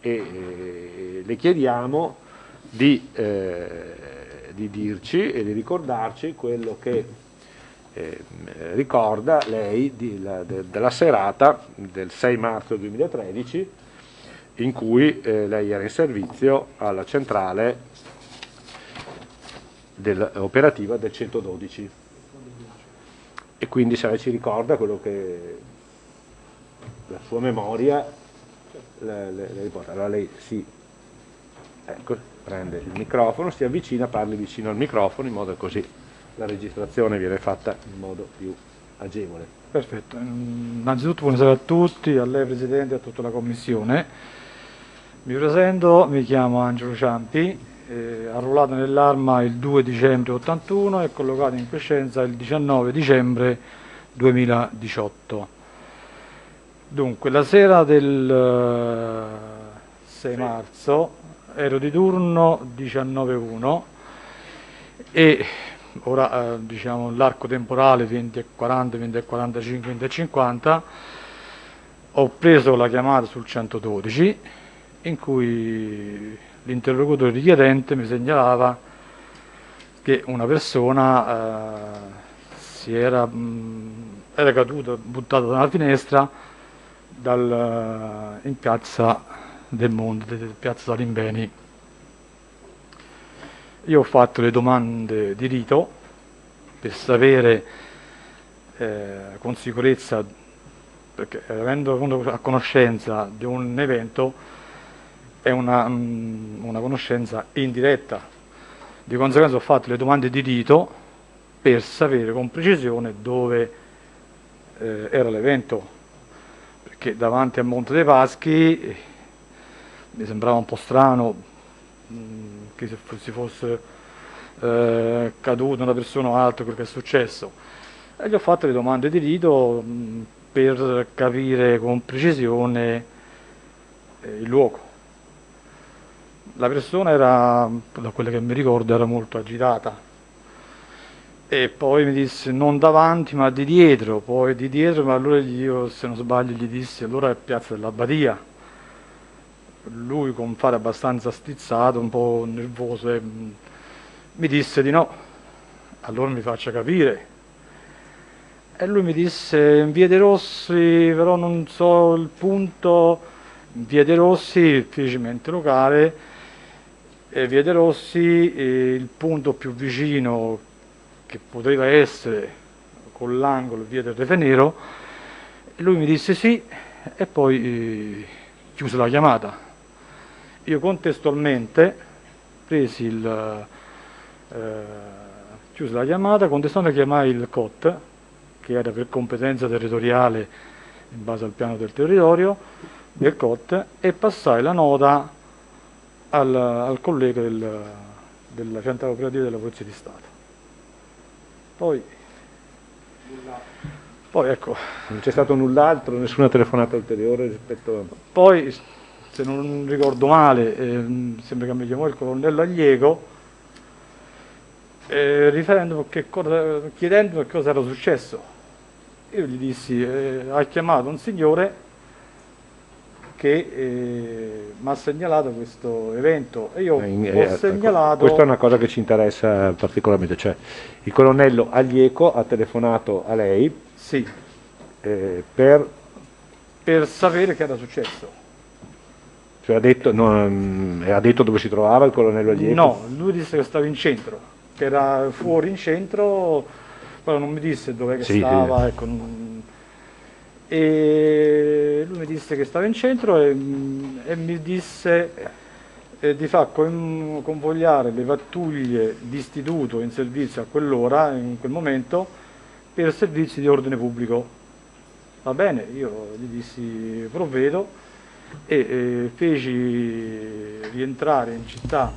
e le chiediamo di dirci e di ricordarci quello che ricorda lei della serata del 6 marzo 2013 in cui lei era in servizio alla centrale operativa del 112, e quindi se lei ci ricorda quello che la sua memoria le riporta. Allora lei prende il microfono, si avvicina, parli vicino al microfono in modo che così la registrazione viene fatta in modo più agevole. Perfetto, innanzitutto buonasera a tutti, a lei Presidente e a tutta la Commissione. Mi presento, mi chiamo Angelo Ciampi, arruolato nell'arma il 2 dicembre 81 e collocato in quiescenza il 19 dicembre 2018. Dunque, la sera del 6 marzo ero di turno 19-1 e ora diciamo l'arco temporale 20:40, 20:45, 20:50, ho preso la chiamata sul 112 in cui l'interlocutore richiedente mi segnalava che una persona era caduta, buttata da una finestra in piazza del Monte, piazza Salimbeni. Io ho fatto le domande di rito per sapere con sicurezza, perché avendo a conoscenza di un evento è una conoscenza indiretta, di conseguenza ho fatto le domande di rito per sapere con precisione dove era l'evento, perché davanti al Monte dei Paschi mi sembrava un po' strano che si fosse caduta una persona o altro, quello che è successo, e gli ho fatto le domande di rito per capire con precisione il luogo. La persona era, da quello che mi ricordo, era molto agitata e poi mi disse non davanti ma di dietro, poi di dietro, ma allora io, se non sbaglio, gli dissi allora è Piazza dell'Abbadia. Lui con fare abbastanza stizzato, un po' nervoso, mi disse di no. Allora mi faccia capire. E lui mi disse in Via dei Rossi, però non so il punto, in Via dei Rossi, feci mente locale, e Via dei Rossi, il punto più vicino che poteva essere con l'angolo Via del Refe Nero, lui mi disse sì e poi chiuse la chiamata. Io contestualmente chiuse la chiamata, contestualmente chiamai il COT, che era per competenza territoriale in base al piano del territorio del COT, e passai la nota al collega della centrale operativa della Polizia di Stato. Poi ecco, non c'è stato null'altro, nessuna telefonata ulteriore rispetto a... Poi, se non ricordo male, sembra che mi chiamò il colonnello Aglieco, chiedendo che cosa era successo. Io gli dissi, ha chiamato un signore che mi ha segnalato questo evento e io ho segnalato... Questa è una cosa che ci interessa particolarmente, cioè il colonnello Aglieco ha telefonato a lei, sì, per sapere che era successo. Cioè ha detto dove si trovava il colonnello Aglieco? No, lui disse che stava in centro, che era fuori in centro, però non mi disse dove stava, ecco, e lui mi disse che stava in centro e mi disse di far convogliare le pattuglie d'istituto in servizio a quell'ora, in quel momento, per servizi di ordine pubblico. Va bene, io gli dissi provvedo e feci rientrare in città,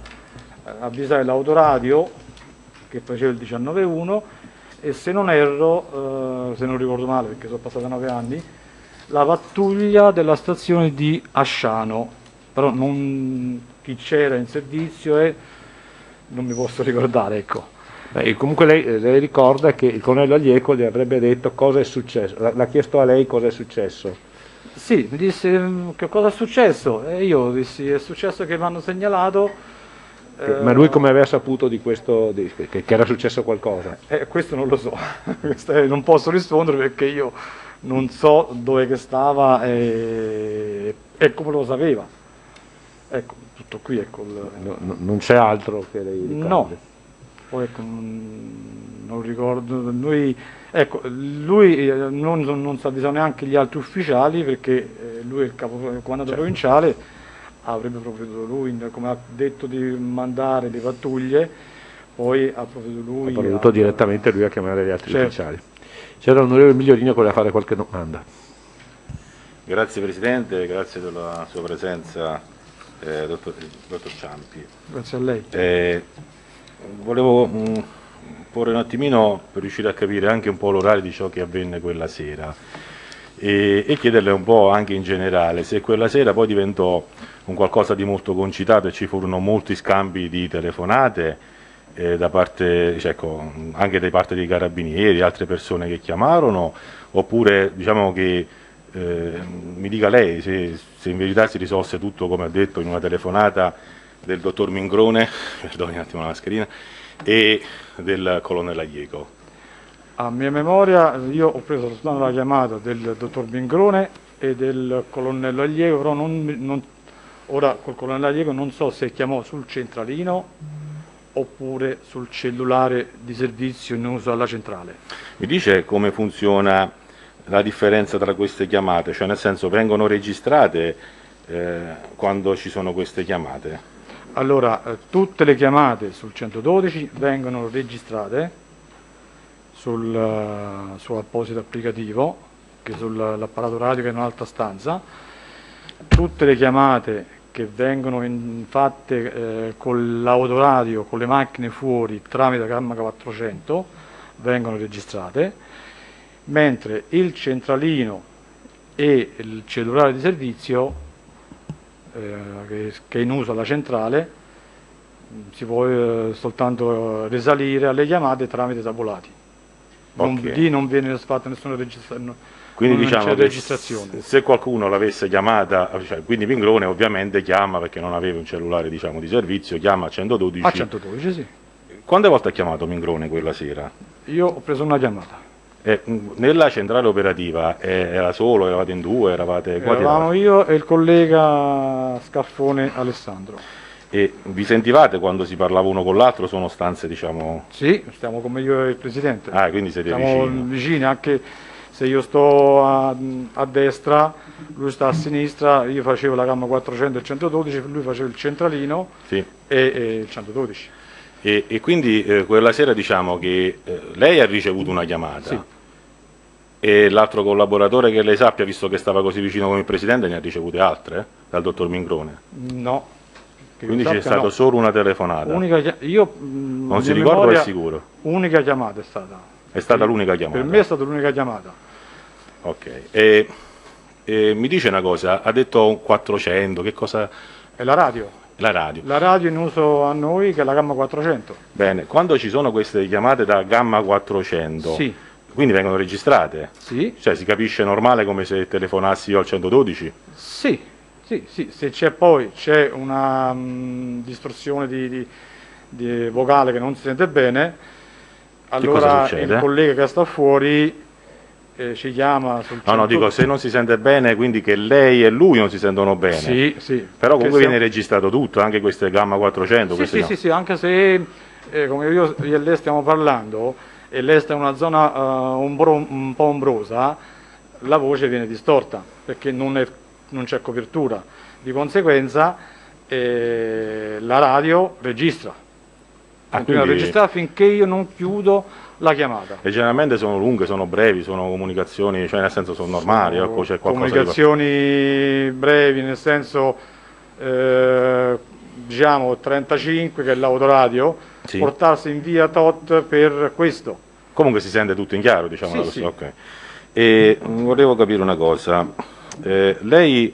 avvisai l'autoradio che faceva il 19-1 e se non erro, se non ricordo male perché sono passati 9 anni, la pattuglia della stazione di Asciano, però non chi c'era in servizio e non mi posso ricordare, ecco. Comunque lei ricorda che il colonnello Aglieco gli avrebbe detto cosa è successo, l'ha chiesto a lei cosa è successo. Sì, mi disse che cosa è successo e io dissi è successo che mi hanno segnalato. Ma lui come aveva saputo di questo, che era successo qualcosa? Questo non lo so, non posso rispondere perché io non so dove che stava e come lo sapeva. Ecco, tutto qui, ecco. Non c'è altro che lei ricordi? No, poi ecco, non ricordo, lui non sa avvisare neanche gli altri ufficiali perché lui è il comandante provinciale, avrebbe provveduto lui, come ha detto di mandare le pattuglie, poi ha provveduto lui. Ha provveduto direttamente lui a chiamare gli altri certo. ufficiali. C'era l'onorevole Migliorino che voleva fare qualche domanda. Grazie Presidente, grazie della sua presenza, dottor Ciampi. Grazie a lei. Volevo porre un attimino per riuscire a capire anche un po' l'orario di ciò che avvenne quella sera e chiederle un po' anche in generale se quella sera poi diventò un qualcosa di molto concitato e ci furono molti scambi di telefonate da parte, cioè, anche da parte dei carabinieri, altre persone che chiamarono, oppure diciamo che mi dica lei se in verità si risolse tutto come ha detto in una telefonata del dottor Mingrone, perdoni un attimo la mascherina, e del colonnello Aglieco. A mia memoria io ho preso soltanto la chiamata del dottor Mingrone e del colonnello Aglieco, però ora col colonnello Aglieco non so se chiamò sul centralino oppure sul cellulare di servizio in uso alla centrale. Mi dice come funziona la differenza tra queste chiamate, cioè nel senso vengono registrate quando ci sono queste chiamate? Allora, tutte le chiamate sul 112 vengono registrate sul apposito applicativo, che è sull'apparato radio che è in un'altra stanza. Tutte le chiamate che vengono fatte con l'autoradio, con le macchine fuori tramite gamma 400 vengono registrate, mentre il centralino e il cellulare di servizio che è in uso alla centrale si può soltanto risalire alle chiamate tramite tabulati. Okay. Non viene fatta nessuna registrazione. Quindi diciamo che registrazione. Se qualcuno l'avesse chiamata, cioè, quindi Mingrone ovviamente chiama perché non aveva un cellulare diciamo, di servizio, chiama a 112. A 112 sì. Quante volte ha chiamato Mingrone quella sera? Io ho preso una chiamata. Nella centrale operativa era solo, eravate in due, Eravamo io e il collega Scarfone Alessandro. E vi sentivate quando si parlava uno con l'altro? Sono stanze diciamo... Sì, stiamo come io e il Presidente. Ah, quindi siete siamo vicini, anche se io sto a destra, lui sta a sinistra, io facevo la gamma 400 e il 112, lui faceva il centralino sì. e il 112. E quindi quella sera diciamo che lei ha ricevuto una chiamata sì. E l'altro collaboratore che lei sappia, visto che stava così vicino con il Presidente, ne ha ricevute altre dal dottor Mingrone? No. Quindi c'è stata solo una telefonata? Io non si ricorda, è sicuro? Unica chiamata è stata. È stata l'unica chiamata? Per me è stata l'unica chiamata. Ok. E mi dice una cosa, ha detto 400, che cosa? È la radio. La radio. La radio in uso a noi che è la gamma 400. Bene, quando ci sono queste chiamate da gamma 400, sì. Quindi vengono registrate? Sì. Cioè si capisce normale come se telefonassi io al 112? Sì, se c'è una distorsione di vocale che non si sente bene, allora il collega che sta fuori ci chiama sul No, dico, se non si sente bene, quindi che lei e lui non si sentono bene. Sì. Però comunque viene registrato tutto, anche queste gamma 400. Sì, anche se, come io e lei stiamo parlando, e lei sta in una zona un po' ombrosa, la voce viene distorta, perché non c'è copertura. Di conseguenza la radio registra. Continua a registrare finché io non chiudo la chiamata. E generalmente sono lunghe, sono brevi, sono comunicazioni, cioè nel senso sono normali, c'è comunicazioni brevi, nel senso diciamo 35 che è l'autoradio, sì. Portarsi in via tot per questo. Comunque si sente tutto in chiaro, diciamo. Sì. Okay. E volevo capire una cosa, lei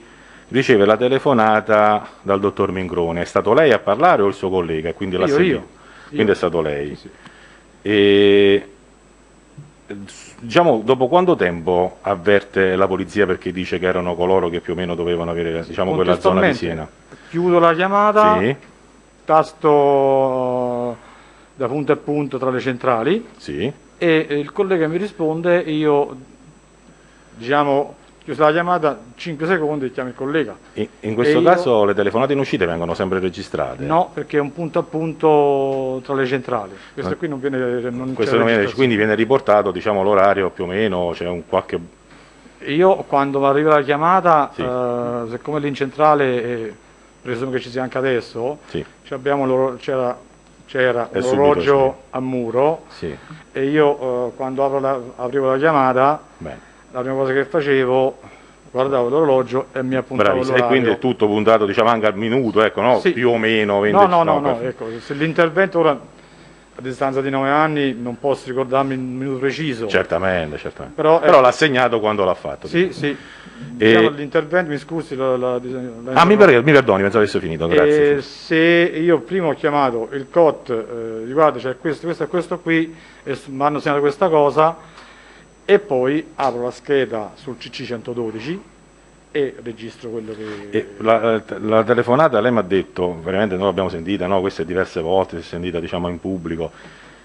riceve la telefonata dal dottor Mingrone, è stato lei a parlare o il suo collega? Quindi io. Quindi è stato lei. Sì. E diciamo, dopo quanto tempo avverte la polizia perché dice che erano coloro che più o meno dovevano avere, diciamo, quella zona di Siena? Chiudo la chiamata, Sì, tasto da punto a punto tra le centrali sì. e il collega mi risponde, io diciamo chiusa la chiamata, 5 secondi e chiamo il collega. In questo E caso le telefonate in uscita vengono sempre registrate? No, perché è un punto a punto tra le centrali. Questo qui non viene, non Questo c'è non viene- registrazione. quindi viene riportato, diciamo, l'orario più o meno, c'è un qualche... Io quando arriva la chiamata, Sì. siccome lì in centrale, presumo che ci sia anche adesso, Sì, c'era È un subito, orologio a muro sì, e io quando aprivo la chiamata, bene. la prima cosa che facevo, guardavo l'orologio e mi appuntavo Bravissimo. E l'orario. quindi è tutto puntato, diciamo, anche al minuto, ecco, no? Sì. Più o meno 20... No, perfetto. ecco, se l'intervento ora, a distanza di 9 anni, non posso ricordarmi il minuto preciso. Certamente, certamente. Però, Però l'ha segnato quando l'ha fatto. Sì, sì. E- Diciamo, l'intervento, mi scusi, Mi perdoni, pensavo avesse finito, grazie. se io prima ho chiamato il COT, guarda c'è questo e questo qui, e mi hanno segnato questa cosa, e poi apro la scheda sul CC112 e registro quello che... E la telefonata, lei mi ha detto, veramente noi l'abbiamo sentita, no? Questa è diverse volte, si è sentita, diciamo, in pubblico,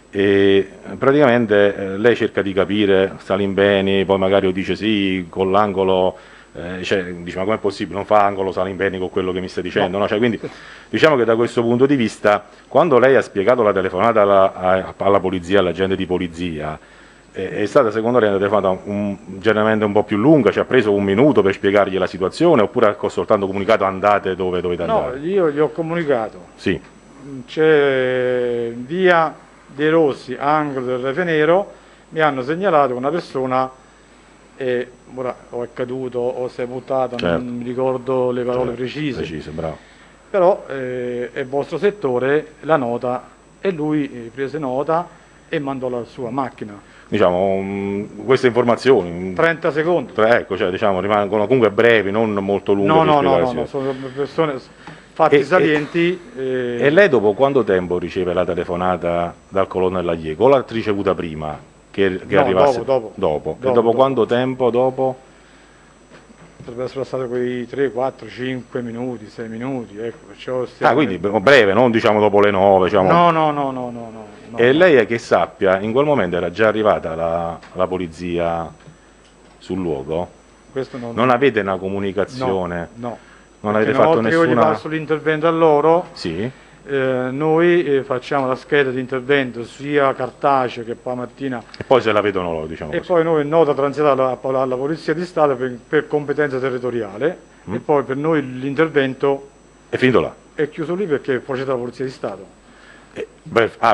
e praticamente lei cerca di capire Salimbeni, poi magari dice sì, con l'angolo, dice ma com'è possibile, non fa angolo Salimbeni con quello che mi stai dicendo, no? Cioè, quindi diciamo che da questo punto di vista, quando lei ha spiegato la telefonata alla polizia, all'agente di polizia, è stata secondo lei una telefonata generalmente un po' più lunga, ci ha preso un minuto per spiegargli la situazione, oppure ha soltanto comunicato andate dove dovete No, andare? io gli ho comunicato, Sì, c'è via dei Rossi, angolo del Refe Nero, mi hanno segnalato una persona, e ora o è caduto o si è buttato, Certo. non mi ricordo le parole precise, preciso, bravo. però è il vostro settore, la nota, e lui prese nota e mandò la sua macchina. Diciamo, queste informazioni, 30 secondi. ecco, cioè, diciamo, rimangono comunque brevi, non molto lunghe. No, per no, spiegare la no, situazione. sono persone, fatti salienti. E lei dopo quanto tempo riceve la telefonata dal colonnello Aglieco? O l'ha ricevuta prima che No, arrivasse? dopo. E dopo quanto tempo dopo? Potrebbe essere stato quei 3, 4, 5 minuti, 6 minuti, ecco, perciò stiamo... Quindi breve, non diciamo dopo le 9, diciamo. No. E lei è che sappia, in quel momento era già arrivata la polizia sul luogo? Questo Non avete una comunicazione? No. Non avete Perché fatto una volta che io gli nessuna... passo l'intervento a loro, Sì? noi facciamo la scheda di intervento sia cartaceo che poi mattina, E poi se la vedono loro, diciamo e così. poi noi nota transitata alla Polizia di Stato per competenza territoriale, e poi per noi l'intervento È finito là. è chiuso lì perché procede la Polizia di Stato.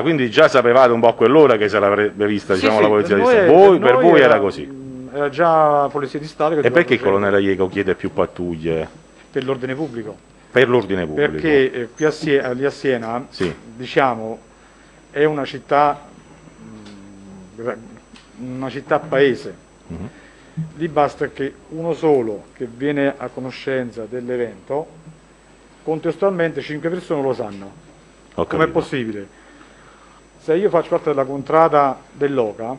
Quindi già sapevate un po' a quell'ora che se l'avrebbe vista, diciamo, Sì, la polizia di per Stato. noi- Per noi voi era così. Era già la Polizia di Stato che E doveva perché il procedere colonnello Aglieco chiede più pattuglie per l'ordine pubblico? per l'ordine pubblico? Perché qui lì a Siena, Sì. diciamo, è una città paese. Mhm. Lì basta che uno solo che viene a conoscenza dell'evento, contestualmente 5 persone lo sanno. Ho Com'è capito. possibile? Se io faccio parte della contrada dell'OCA,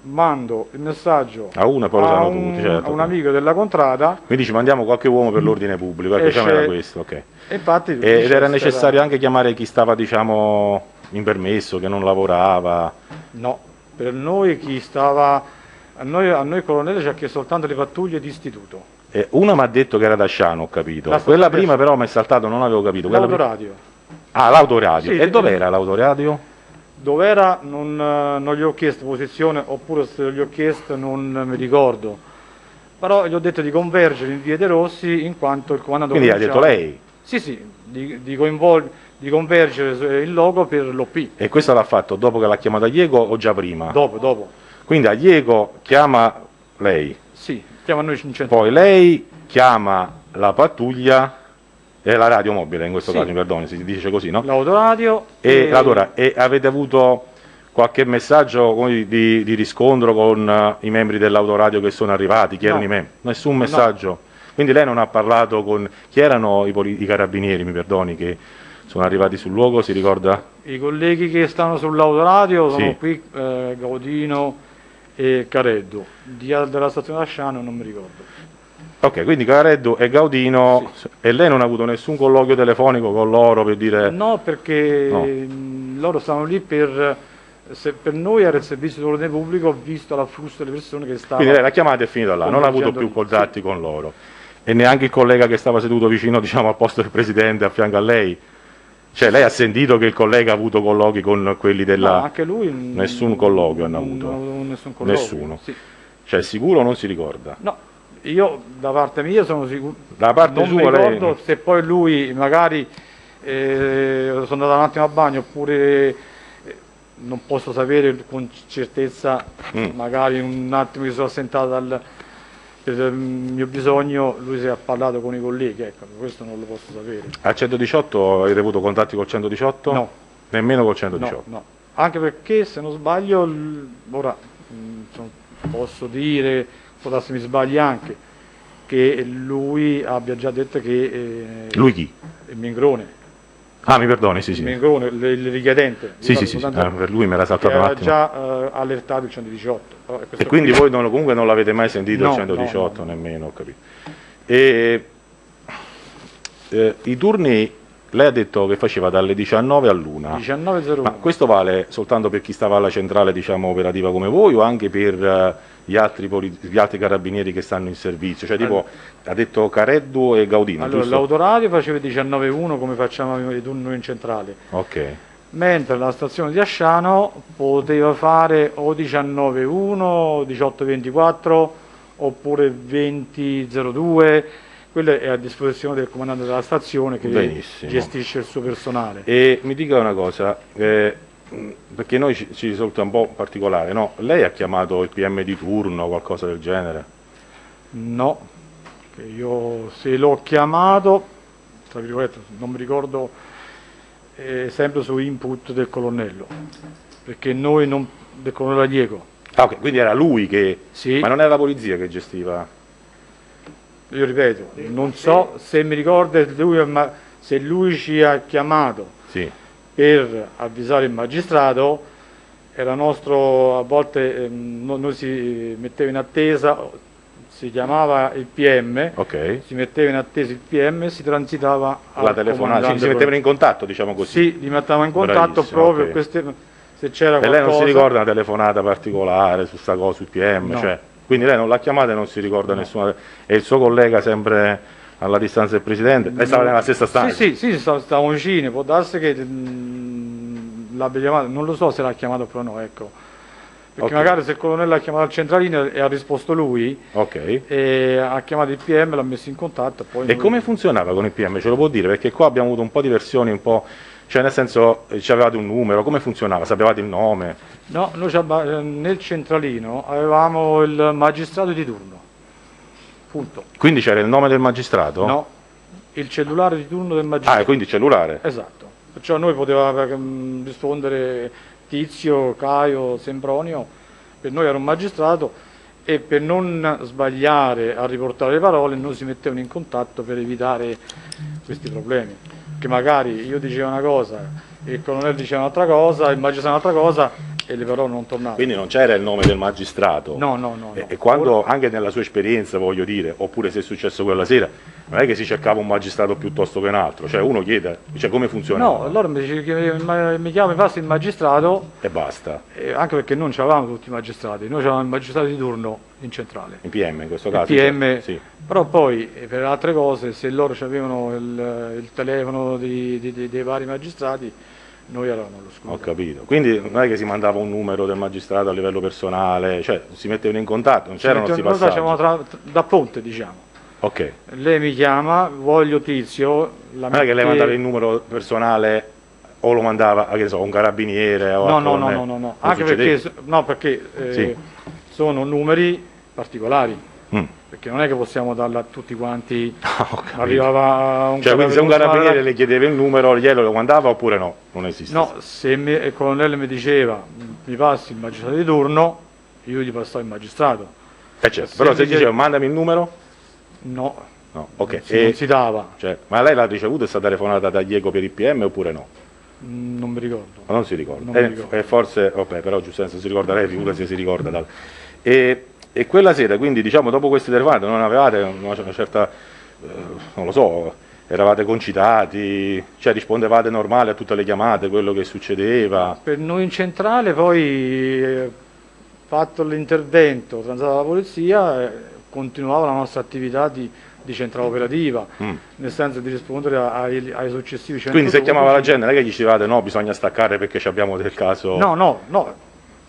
mando il messaggio A uno e poi lo sanno tutti, certo. a un amico della contrada, Quindi ci mandiamo qualche uomo per l'ordine pubblico, ecco, diciamo Esce- era questo, ok. e infatti Ed era c'era- necessario anche chiamare chi stava, diciamo, in permesso, che non lavorava. No, per noi chi stava... A noi colonnello ci ha chiesto soltanto le pattuglie di istituto. Una mi ha detto che era da Sciano, ho capito. La Quella stessa prima però mi è saltato, non avevo capito. Quella prima- L'autoradio. Ah, l'autoradio. Sì, E dov'era l'autoradio? Dov'era non gli ho chiesto posizione, oppure se gli ho chiesto non mi ricordo. Però gli ho detto di convergere in via De Rossi in quanto il comandante... Quindi ha detto lei. Sì, di convergere il logo per l'OP. E questo l'ha fatto dopo che l'ha chiamato Aglieco o già prima? Dopo. Quindi Aglieco chiama lei, Sì, chiama noi in centro. poi lei chiama la pattuglia e la radio mobile, in questo Sì. caso, mi perdoni, si dice così, no? L'autoradio E avete avuto qualche messaggio come di riscontro con i membri dell'autoradio che sono arrivati? Chi erano No. i membri? Nessun messaggio? Quindi lei non ha parlato con... Chi erano i carabinieri, mi perdoni, che sono arrivati sul luogo, si ricorda? I colleghi che stanno sull'autoradio sono Sì. qui, Gaudino e Careddu. Della stazione d'Asciano non mi ricordo. Ok, quindi Careddu e Gaudino, e lei non ha avuto nessun colloquio telefonico con loro per dire... No, perché No. loro stavano lì per noi era il servizio di ordine pubblico, visto l'afflusso delle persone che stavano... Quindi lei l'ha chiamata e è finita là, non ha avuto più contatti con loro. E neanche il collega che stava seduto vicino, diciamo, al posto del presidente, a fianco a lei? Cioè lei ha sentito che il collega ha avuto colloqui con quelli della... No, anche lui... Nessun colloquio hanno avuto? Nessun colloquio. Nessuno? Sì. Cioè sicuro non si ricorda? No, io da parte mia sono sicuro... Da parte non sua mi lei... ricordo se poi lui magari sono andato un attimo a bagno oppure... non posso sapere con certezza, magari un attimo mi sono assentato per il mio bisogno, lui si è parlato con i colleghi, ecco, questo non lo posso sapere. Al 118 avete avuto contatti col 118? No. Nemmeno col 118? No, no. Anche perché se non sbaglio, ora posso dire, può darsi mi sbagli anche, che lui abbia già detto che... Lui chi? Il Mingrone. Ah, mi perdoni, sì, Il sì. Mingrone, il richiedente. Sì, sì, sì, per lui mi era saltato un era attimo. già allertato il 118. E quindi voi comunque non l'avete mai sentito No, il 118, no. nemmeno, ho capito. E i turni, lei ha detto che faceva dalle 19 all'1. 19.01. Ma questo vale soltanto per chi stava alla centrale, diciamo, operativa come voi o anche per gli altri carabinieri che stanno in servizio? Cioè tipo, ha detto Careddu e Gaudino, Allora, giusto? l'autoradio faceva 19.1 come facciamo i turni in centrale, Ok. mentre la stazione di Asciano poteva fare o 19.1, 18.24 oppure 20.02, quello è a disposizione del comandante della stazione che Benissimo. gestisce il suo personale. E mi dica una cosa, perché noi ci risulta un po' particolare, no? Lei ha chiamato il PM di turno o qualcosa del genere? No, che io se l'ho chiamato, tra virgolette, non mi ricordo, sempre su input del colonnello, perché noi non, del colonnello Aliego. Ah, ok, quindi era lui che... Sì. Ma non era la polizia che gestiva? Io ripeto, non so se mi ricordo se lui ci ha chiamato Sì. per avvisare il magistrato, era nostro, a volte noi si metteva in attesa, si chiamava il PM, Ok. si metteva in attesa il PM e si transitava La telefonata, si mettevano in contatto, diciamo così. Sì, li mettevamo in contatto. Bravissimo, proprio ok. se c'era E qualcosa. lei non si ricorda una telefonata particolare su sta cosa, sul PM? No. Cioè, quindi lei non l'ha chiamata e non si ricorda nessuna... E il suo collega sempre alla distanza del presidente? Lei stava nella stessa stanza? Sì, stavamo vicini, può darsi che l'abbia chiamato, non lo so se l'ha chiamato oppure no, ecco. Perché Ok. magari se il colonnello ha chiamato al centralino e ha risposto lui, Ok. e ha chiamato il PM, l'ha messo in contatto. Poi E come funzionava con il PM? Ce lo può dire? Perché qua abbiamo avuto un po' di versioni, un po'... Cioè nel senso, avevate un numero, come funzionava? Sapevate il nome? No, noi nel centralino avevamo il magistrato di turno, punto. Quindi c'era il nome del magistrato? No, il cellulare di turno del magistrato. Ah, quindi cellulare? Esatto, perciò noi poteva rispondere Tizio, Caio, Sempronio, per noi era un magistrato e per non sbagliare a riportare le parole noi si mettevano in contatto per evitare questi problemi, che magari io dicevo una cosa, il colonnello diceva un'altra cosa, il magistrato un'altra cosa e le parole non tornavano. Quindi non c'era il nome del magistrato? No. E quando, anche nella sua esperienza, voglio dire, oppure se è successo quella sera, non è che si cercava un magistrato piuttosto che un altro, cioè uno chiede, cioè come funziona? No, allora mi passi il magistrato, E basta, anche perché non c'avevamo tutti i magistrati, noi c'avevamo il magistrato di turno in centrale. in PM in questo Il caso? PM, Sì. però poi per altre cose, se loro avevano il telefono dei vari magistrati, noi eravamo allo scudo. Ho capito, quindi non è che si mandava un numero del magistrato a livello personale, cioè si mettevano in contatto, non c'erano questi Noi passaggi? facevamo da ponte, diciamo. Ok, Lei mi chiama, voglio Tizio, non è che lei mandava il numero personale o lo mandava a che so, un carabiniere o No, non anche succedeva? perché Sì. sono numeri particolari, Mm. perché non è che possiamo darla a tutti quanti. Ho capito. Arrivava un Cioè, quindi se un carabiniere carabiniere le chiedeva il numero, glielo lo mandava oppure no? Non esiste. No, se il colonnello mi diceva mi passi il magistrato di turno, io gli passavo il magistrato. Certo. Però se diceva mandami il numero? No, No, ok. non si dava, Cioè, ma lei l'ha ricevuta questa telefonata da Diego per il PM oppure no? non mi ricordo. Ma non si ricorda. Non mi ricordo. E forse, vabbè, però giustamente se si ricorda lei, figura se si ricorda. E quella sera, quindi diciamo dopo queste telefonate non avevate una certa, non lo so, eravate concitati, cioè rispondevate normale a tutte le chiamate, quello che succedeva? Per noi in centrale poi, fatto l'intervento, transata la polizia, continuava la nostra attività di centrale operativa, nel senso di rispondere ai successivi 112. Quindi se chiamava la gente non è che gli dicevate no, bisogna staccare perché ci abbiamo del caso... No,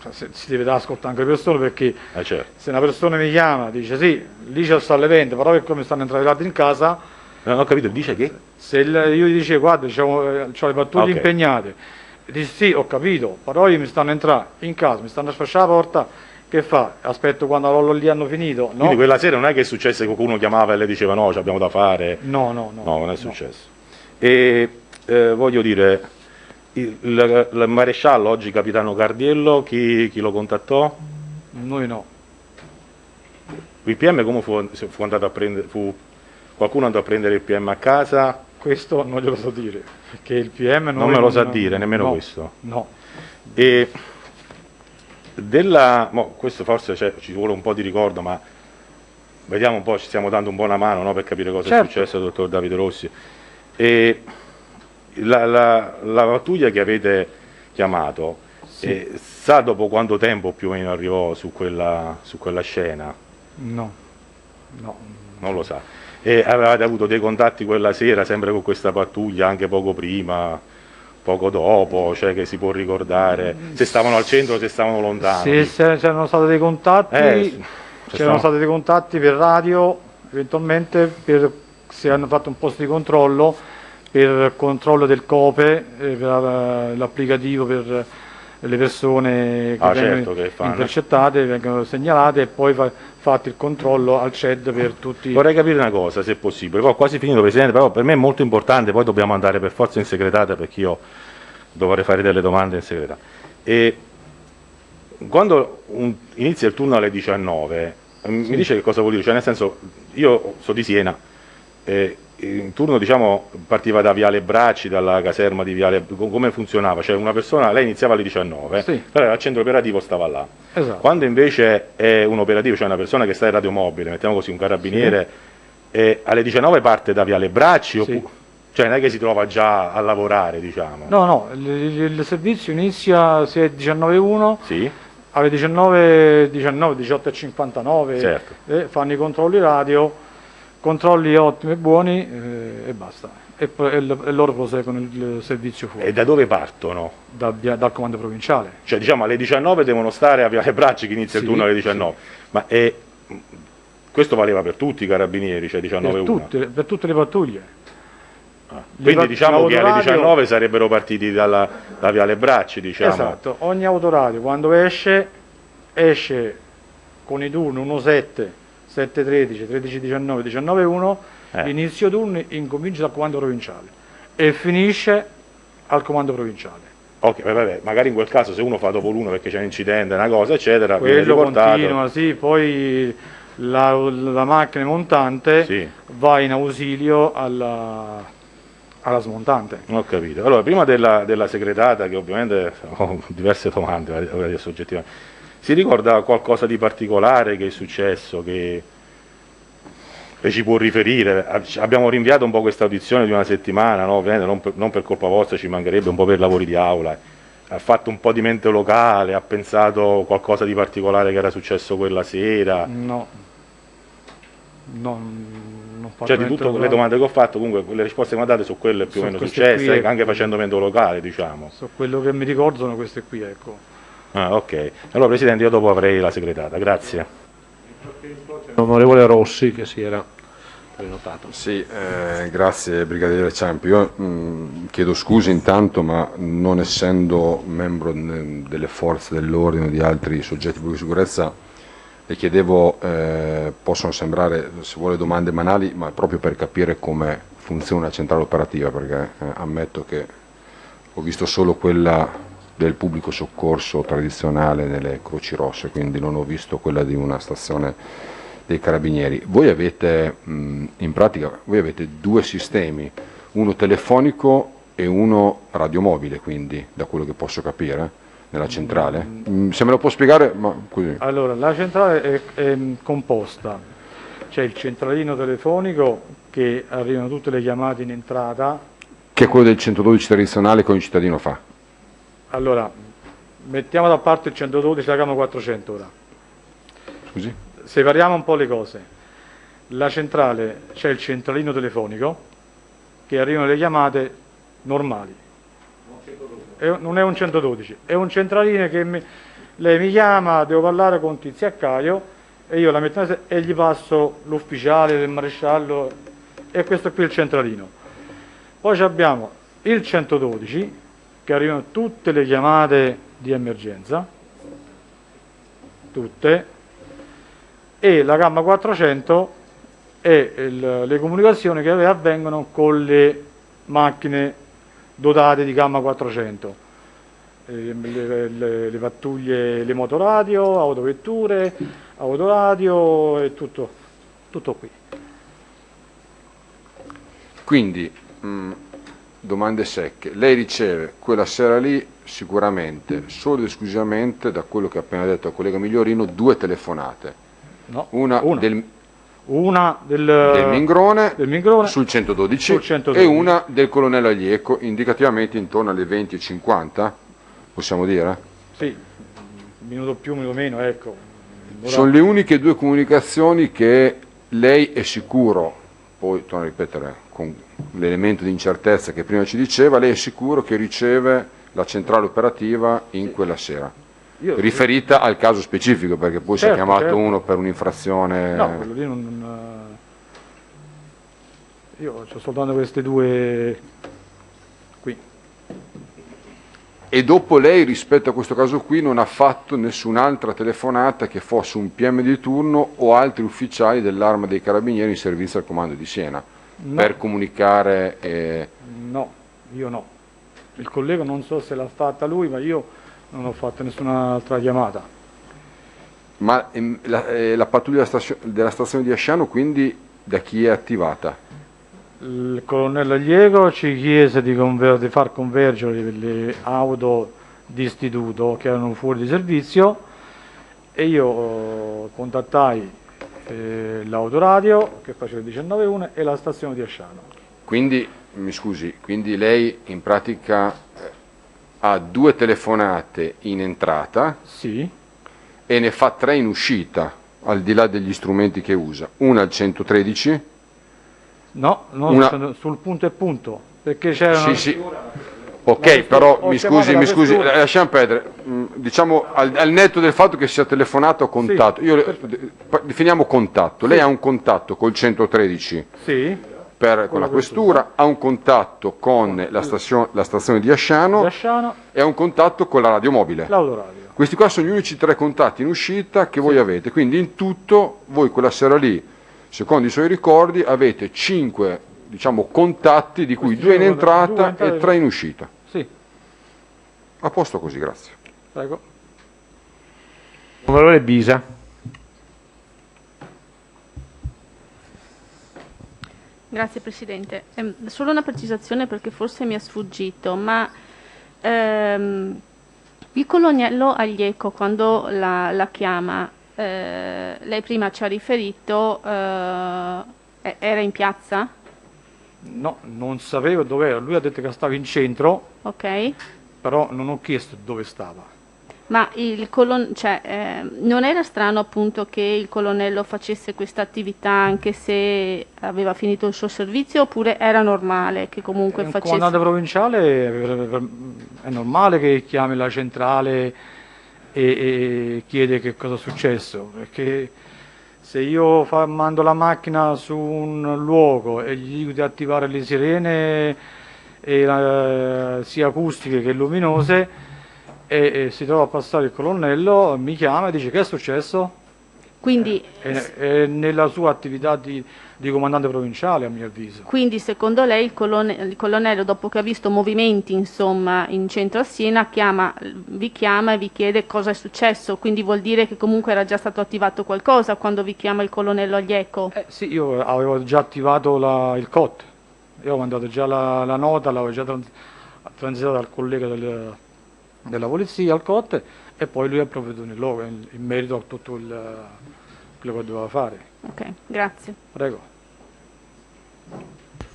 si deve dare ascoltare anche le persone, perché certo. se una persona mi chiama dice sì, lì c'è sta alle 20, però che mi stanno entrati in casa, Non ho capito, dice che? se io gli dicevo guarda, c'ho le pattuglie impegnate, dice sì, ho capito, però io mi stanno entrando in casa, mi stanno a sfasciare la porta, che fa? Aspetto quando loro lì hanno finito? No? Quindi quella sera non è che è successo che qualcuno chiamava e le diceva no, ci abbiamo da fare? No, non è successo. E voglio dire, il maresciallo, oggi capitano Cardiello, chi lo contattò? Noi no. Il PM come fu andato a prendere, qualcuno andò a prendere il PM a casa? Questo non glielo so dire, perché il PM non me lo sa dire, nemmeno questo? No. E questo forse ci vuole un po' di ricordo, ma vediamo un po', ci stiamo dando un po' una mano, no, per capire cosa è successo al dottor Davide Rossi. E la pattuglia che avete chiamato, sa dopo quanto tempo più o meno arrivò su quella scena? No. Non lo sa. E avevate avuto dei contatti quella sera sempre con questa pattuglia, anche poco prima, poco dopo, cioè che si può ricordare se stavano al centro o se stavano lontano? C'erano stati dei contatti, stati dei contatti per radio, eventualmente si hanno fatto un posto di controllo per controllo del COPE, per l'applicativo per le persone che vengono intercettate, vengono segnalate, e poi fatto il controllo al CED per tutti. Vorrei capire una cosa, se è possibile, poi ho quasi finito Presidente, però per me è molto importante, poi dobbiamo andare per forza in segretata perché io dovrei fare delle domande in segretà. E quando inizia il turno alle 19, mi dice che cosa vuol dire? Cioè nel senso, io sono di Siena, il turno diciamo partiva da Viale Bracci, dalla caserma di Viale, come funzionava? Cioè una persona, lei iniziava alle 19, però il centro operativo stava là. Esatto. Quando invece è un operativo, cioè una persona che sta in radiomobile, mettiamo così un carabiniere, alle 19 parte da Viale Bracci, cioè non è che si trova già a lavorare, diciamo? No, il servizio inizia se è 19.1, alle 18.59, fanno i controlli radio, controlli ottimi e buoni, e basta. E loro proseguono il servizio fuori. E da dove partono? Dal comando provinciale. Cioè diciamo alle 19 devono stare a Viale Bracci, che inizia il turno alle 19. Ma questo valeva per tutti i carabinieri, cioè 19.1? Per tutte le pattuglie. Quindi diciamo che alle 19 sarebbero partiti da Viale Bracci, diciamo. Esatto, ogni autoradio quando esce con i turni 1-7, 7-13, 13-19, 19-1, l'inizio turno incomincia dal comando provinciale e finisce al comando provinciale. Ok, vabbè, magari in quel caso se uno fa dopo l'uno perché c'è un incidente, una cosa, eccetera, quello continua, poi la macchina montante va in ausilio alla smontante. Ho capito. Allora, prima della segretata, che ovviamente ho diverse domande soggettivamente, si ricorda qualcosa di particolare che è successo, che ci può riferire? Abbiamo rinviato un po' questa audizione di una settimana, no? Ovviamente non per colpa vostra, ci mancherebbe, un po' per lavori di aula. Ha fatto un po' di mente locale, ha pensato qualcosa di particolare che era successo quella sera? No. Cioè di tutte le domande che ho fatto, comunque le risposte che mi ha date sono quelle più o meno successe, anche facendo mente locale, diciamo. Quello che mi ricordo sono queste qui, ecco. Ok. Allora Presidente, io dopo avrei la segretata, grazie. Onorevole Rossi che si era prenotato. Sì, grazie Brigadiere Ciampi. Io chiedo scusi intanto, ma non essendo membro delle forze dell'ordine o di altri soggetti di pubblica sicurezza, le chiedevo, possono sembrare, se vuole, domande banali, ma proprio per capire come funziona una centrale operativa, perché ammetto che ho visto solo quella del pubblico soccorso tradizionale nelle Croci Rosse, quindi non ho visto quella di una stazione dei Carabinieri. Voi avete, in pratica, due sistemi, uno telefonico e uno radiomobile, quindi, da quello che posso capire? nella centrale? Se me lo può spiegare, ma così. Allora, la centrale è composta, c'è il centralino telefonico che arrivano tutte le chiamate in entrata. Che è quello del 112 tradizionale che ogni cittadino fa. Allora, mettiamo da parte il 112 e la gamma 400 ora. Scusi? Separiamo un po' le cose. La centrale, c'è il centralino telefonico che arrivano le chiamate normali. Non è un 112, è un centralino che lei mi chiama, devo parlare con Tizio Caio e io la metto e gli passo l'ufficiale, il maresciallo e questo qui è il centralino. Poi abbiamo il 112 che arrivano tutte le chiamate di emergenza, tutte, e la gamma 400 è le comunicazioni che avvengono con le macchine dotate di gamma 400, le pattuglie, le motoradio, autovetture, autoradio e tutto qui. Quindi, domande secche, lei riceve quella sera lì sicuramente, solo ed esclusivamente, da quello che ha appena detto il collega Migliorino, 2 telefonate. No, Una del Mingrone sul 112, sul 112 e una del colonnello Aglieco, indicativamente intorno alle 20:50, possiamo dire? Sì, un minuto più, un minuto meno, ecco. Ora, Sono le uniche 2 comunicazioni che lei è sicuro, poi torno a ripetere con l'elemento di incertezza che prima ci diceva, lei è sicuro che riceve la centrale operativa in quella sera? Riferita al caso specifico, perché poi si è chiamato certo. uno per un'infrazione. No, quello lì io ho soltanto queste 2 qui. E dopo lei, rispetto a questo caso qui, non ha fatto nessun'altra telefonata che fosse un PM di turno o altri ufficiali dell'Arma dei Carabinieri in servizio al comando di Siena, per comunicare? No, io no. Il collega non so se l'ha fatta lui, ma io non ho fatto nessun'altra chiamata. Ma la pattuglia della stazione di Asciano quindi da chi è attivata? Il colonnello Agliego ci chiese di far convergere le auto di istituto che erano fuori di servizio e io contattai l'autoradio che faceva il 19.1 e la stazione di Asciano. Quindi, mi scusi, quindi lei in pratica ha 2 telefonate in entrata, Sì, e ne fa 3 in uscita, al di là degli strumenti che usa. Una al 113. no, non sul punto e punto, perché c'erano... Sì. Ok, però mi scusi, lasciamo perdere. Diciamo al netto del fatto che sia telefonato o contatto. Definiamo contatto. Lei ha un contatto col 113 Sì, con la questura, ha un contatto con la stazione di Asciano e ha un contatto con la radio mobile. l'autoradio. Questi qua sono gli unici 3 contatti in uscita che voi avete, quindi in tutto voi quella sera lì, secondo i suoi ricordi, avete 5 contatti, di cui 2 in entrata e 3 in uscita. Sì, A posto così, grazie. prego. Onorevole Bisa. Grazie Presidente. Solo una precisazione perché forse mi è sfuggito, ma il colonnello Aglieco quando la chiama, lei prima ci ha riferito, era in piazza? No, non sapevo dove era, lui ha detto che stava in centro, Ok. però non ho chiesto dove stava. Ma non era strano appunto che il colonnello facesse questa attività anche se aveva finito il suo servizio, oppure era normale che comunque Un facesse? comandante provinciale è normale che chiami la centrale e chiede che cosa è successo, perché se io mando la macchina su un luogo e gli dico di attivare le sirene sia acustiche che luminose, e si trova a passare il colonnello, mi chiama e dice che è successo? Quindi, È nella sua attività di comandante provinciale, a mio avviso. quindi secondo lei il colonnello, dopo che ha visto movimenti insomma in centro a Siena, vi chiama e vi chiede cosa è successo, quindi vuol dire che comunque era già stato attivato qualcosa quando vi chiama il colonnello Aglieco? Sì, io avevo già attivato il COT, io ho mandato già la nota, l'avevo già transitata al collega della polizia al COT, e poi lui ha provveduto in loco in merito a tutto quello che doveva fare. Ok, grazie. Prego.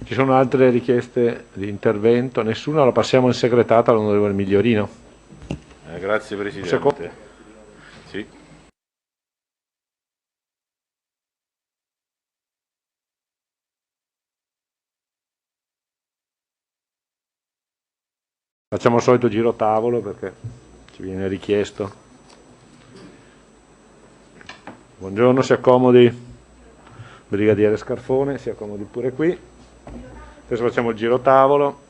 Ci sono altre richieste di intervento? Nessuno? Allora passiamo in segretata all'onorevole Migliorino. Grazie Presidente. Sì. Facciamo il solito giro tavolo perché ci viene richiesto. Buongiorno, si accomodi. Brigadiere Scarfone, si accomodi pure qui. Adesso facciamo il giro tavolo.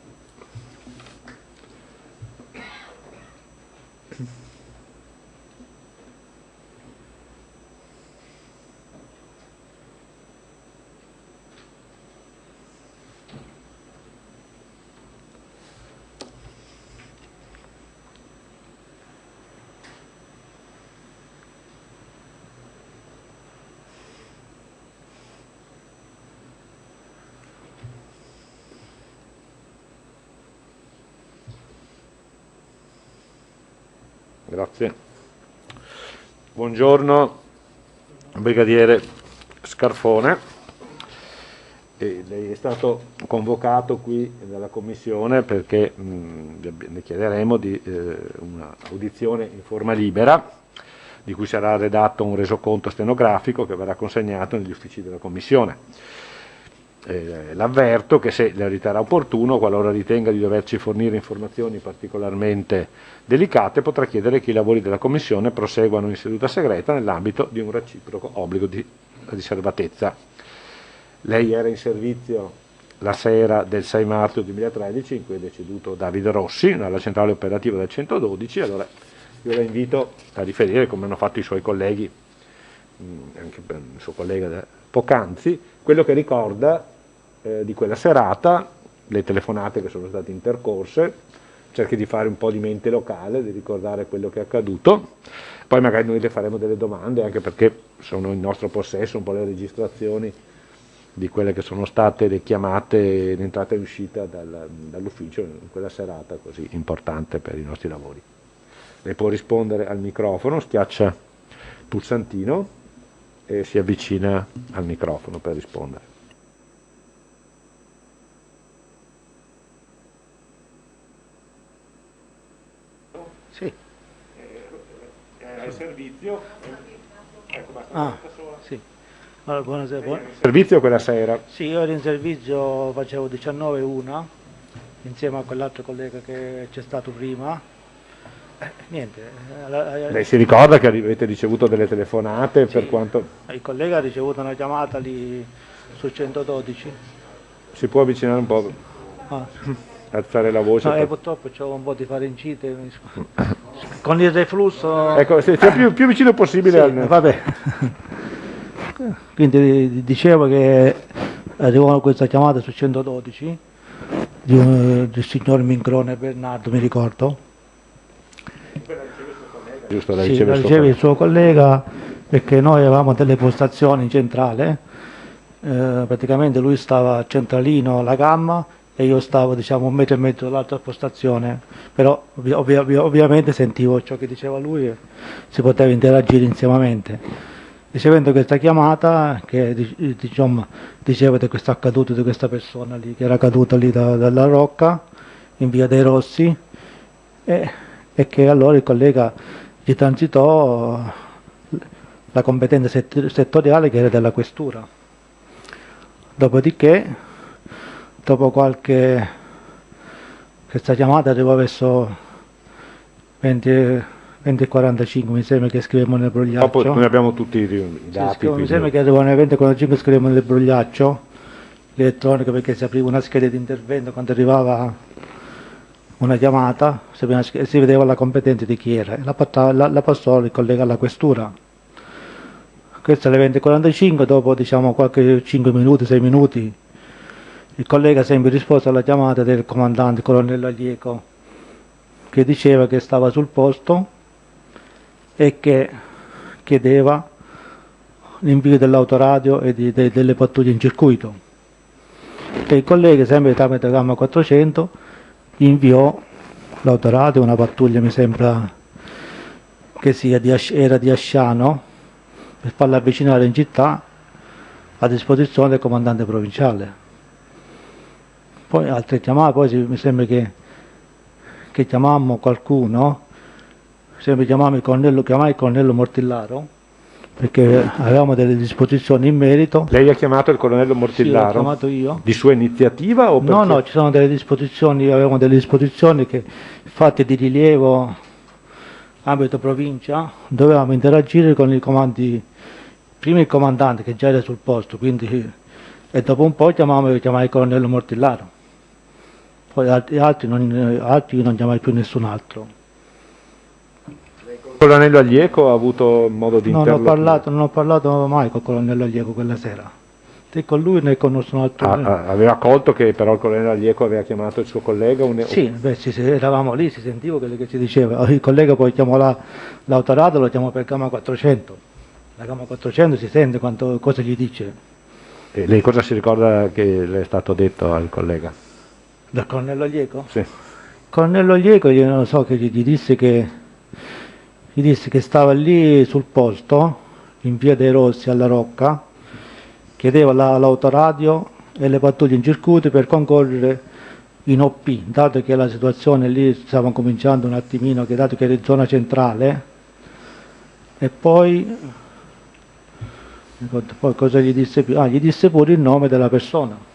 Grazie. Buongiorno, Brigadiere Scarfone. Lei è stato convocato qui dalla Commissione perché le chiederemo di un'audizione in forma libera, di cui sarà redatto un resoconto stenografico che verrà consegnato negli uffici della Commissione. L'avverto che se le riterrà opportuno, qualora ritenga di doverci fornire informazioni particolarmente delicate, potrà chiedere che i lavori della Commissione proseguano in seduta segreta nell'ambito di un reciproco obbligo di riservatezza. Lei era in servizio la sera del 6 marzo 2013, in cui è deceduto Davide Rossi, dalla centrale operativa del 112, allora io la invito a riferire, come hanno fatto i suoi colleghi, anche il suo collega poc'anzi, quello che ricorda di quella serata, le telefonate che sono state intercorse, cerchi di fare un po' di mente locale, di ricordare quello che è accaduto, poi magari noi le faremo delle domande, anche perché sono in nostro possesso un po' le registrazioni di quelle che sono state le chiamate in entrata e uscita dall'ufficio in quella serata così importante per i nostri lavori. Lei può rispondere al microfono, schiaccia il pulsantino e si avvicina al microfono per rispondere. Sì. È al servizio? Ecco, basta. Ah, sì. Allora, buonasera. Servizio quella sera? Sì, io ero in servizio, facevo 19:01 insieme a quell'altro collega che c'è stato prima. Niente. Lei si ricorda che avete ricevuto delle telefonate? Sì, per quanto... Il collega ha ricevuto una chiamata lì su 112. Si può avvicinare un po'? Ah. Alzare la voce? No, purtroppo ho un po' di faringite. Con il reflusso... Ecco, sia più vicino possibile sì, al... Vabbè. Quindi dicevo che arrivò questa chiamata su 112 del signor Mincrone Bernardo, mi ricordo. Giusto, la Sì, riceve la riceve il suo collega, perché noi avevamo delle postazioni in centrale, praticamente lui stava a centralino alla Gamma e io stavo 1,5 metri dall'altra postazione, però ovviamente sentivo ciò che diceva lui e si poteva interagire insieme. Ricevendo questa chiamata che diceva di questo accaduto di questa persona lì, che era caduta lì dalla rocca in via dei Rossi, e che allora il collega gli transitò la competenza settoriale che era della questura. Dopodiché, dopo questa chiamata arrivò verso 20:45, mi sembra che scrivevamo nel brogliaccio. Dopo noi abbiamo tutti i dati. Mi sembra che arrivò nelle 20:45, scrivevamo nel brogliaccio elettronico, perché si apriva una scheda di intervento quando arrivava una chiamata, si vedeva la competenza di chi era, la passò il collega alla questura. Questo alle 20:45, dopo qualche 5 minuti, 6 minuti, il collega sempre rispose alla chiamata del comandante colonnello Alieco, che diceva che stava sul posto e che chiedeva l'invio dell'autoradio e delle pattuglie in circuito. E il collega, sempre tramite Gamma 400, inviò l'autoradio, una pattuglia mi sembra che era di Asciano, per farla avvicinare in città a disposizione del comandante provinciale. Poi altre chiamate, poi mi sembra che chiamammo qualcuno, chiamai il colonnello Mortillaro, perché avevamo delle disposizioni in merito. Lei ha chiamato il colonnello Mortillaro? Sì, l'ho chiamato io. Di sua iniziativa o perché? No, ci sono delle disposizioni, avevamo delle disposizioni che, fatti di rilievo ambito provincia, dovevamo interagire con i comandi, prima il comandante che già era sul posto, quindi, e dopo un po' chiamai il colonnello Mortillaro. Poi altri non chiamai più nessun altro. Il colonnello Aglieco ha avuto modo di interloquire? Non ho parlato mai col colonnello Aglieco quella sera, né con lui né con nessun altro. Aveva colto che però il colonnello Aglieco aveva chiamato il suo collega? Sì, eravamo lì, si sentiva quello che si diceva. Il collega poi chiamò l'autoradio, lo chiamò per gamma 400. La gamma 400 si sente cosa gli dice. E lei cosa si ricorda che le è stato detto al collega? Dal colonnello Aglieco? Sì. Il colonnello Aglieco, io non so, che gli disse che stava lì sul posto, in via dei Rossi alla Rocca, chiedeva l'autoradio e le pattuglie in circuito per concorrere in OP, dato che la situazione lì stava cominciando un attimino, dato che era in zona centrale, e poi cosa gli disse più? Gli disse pure il nome della persona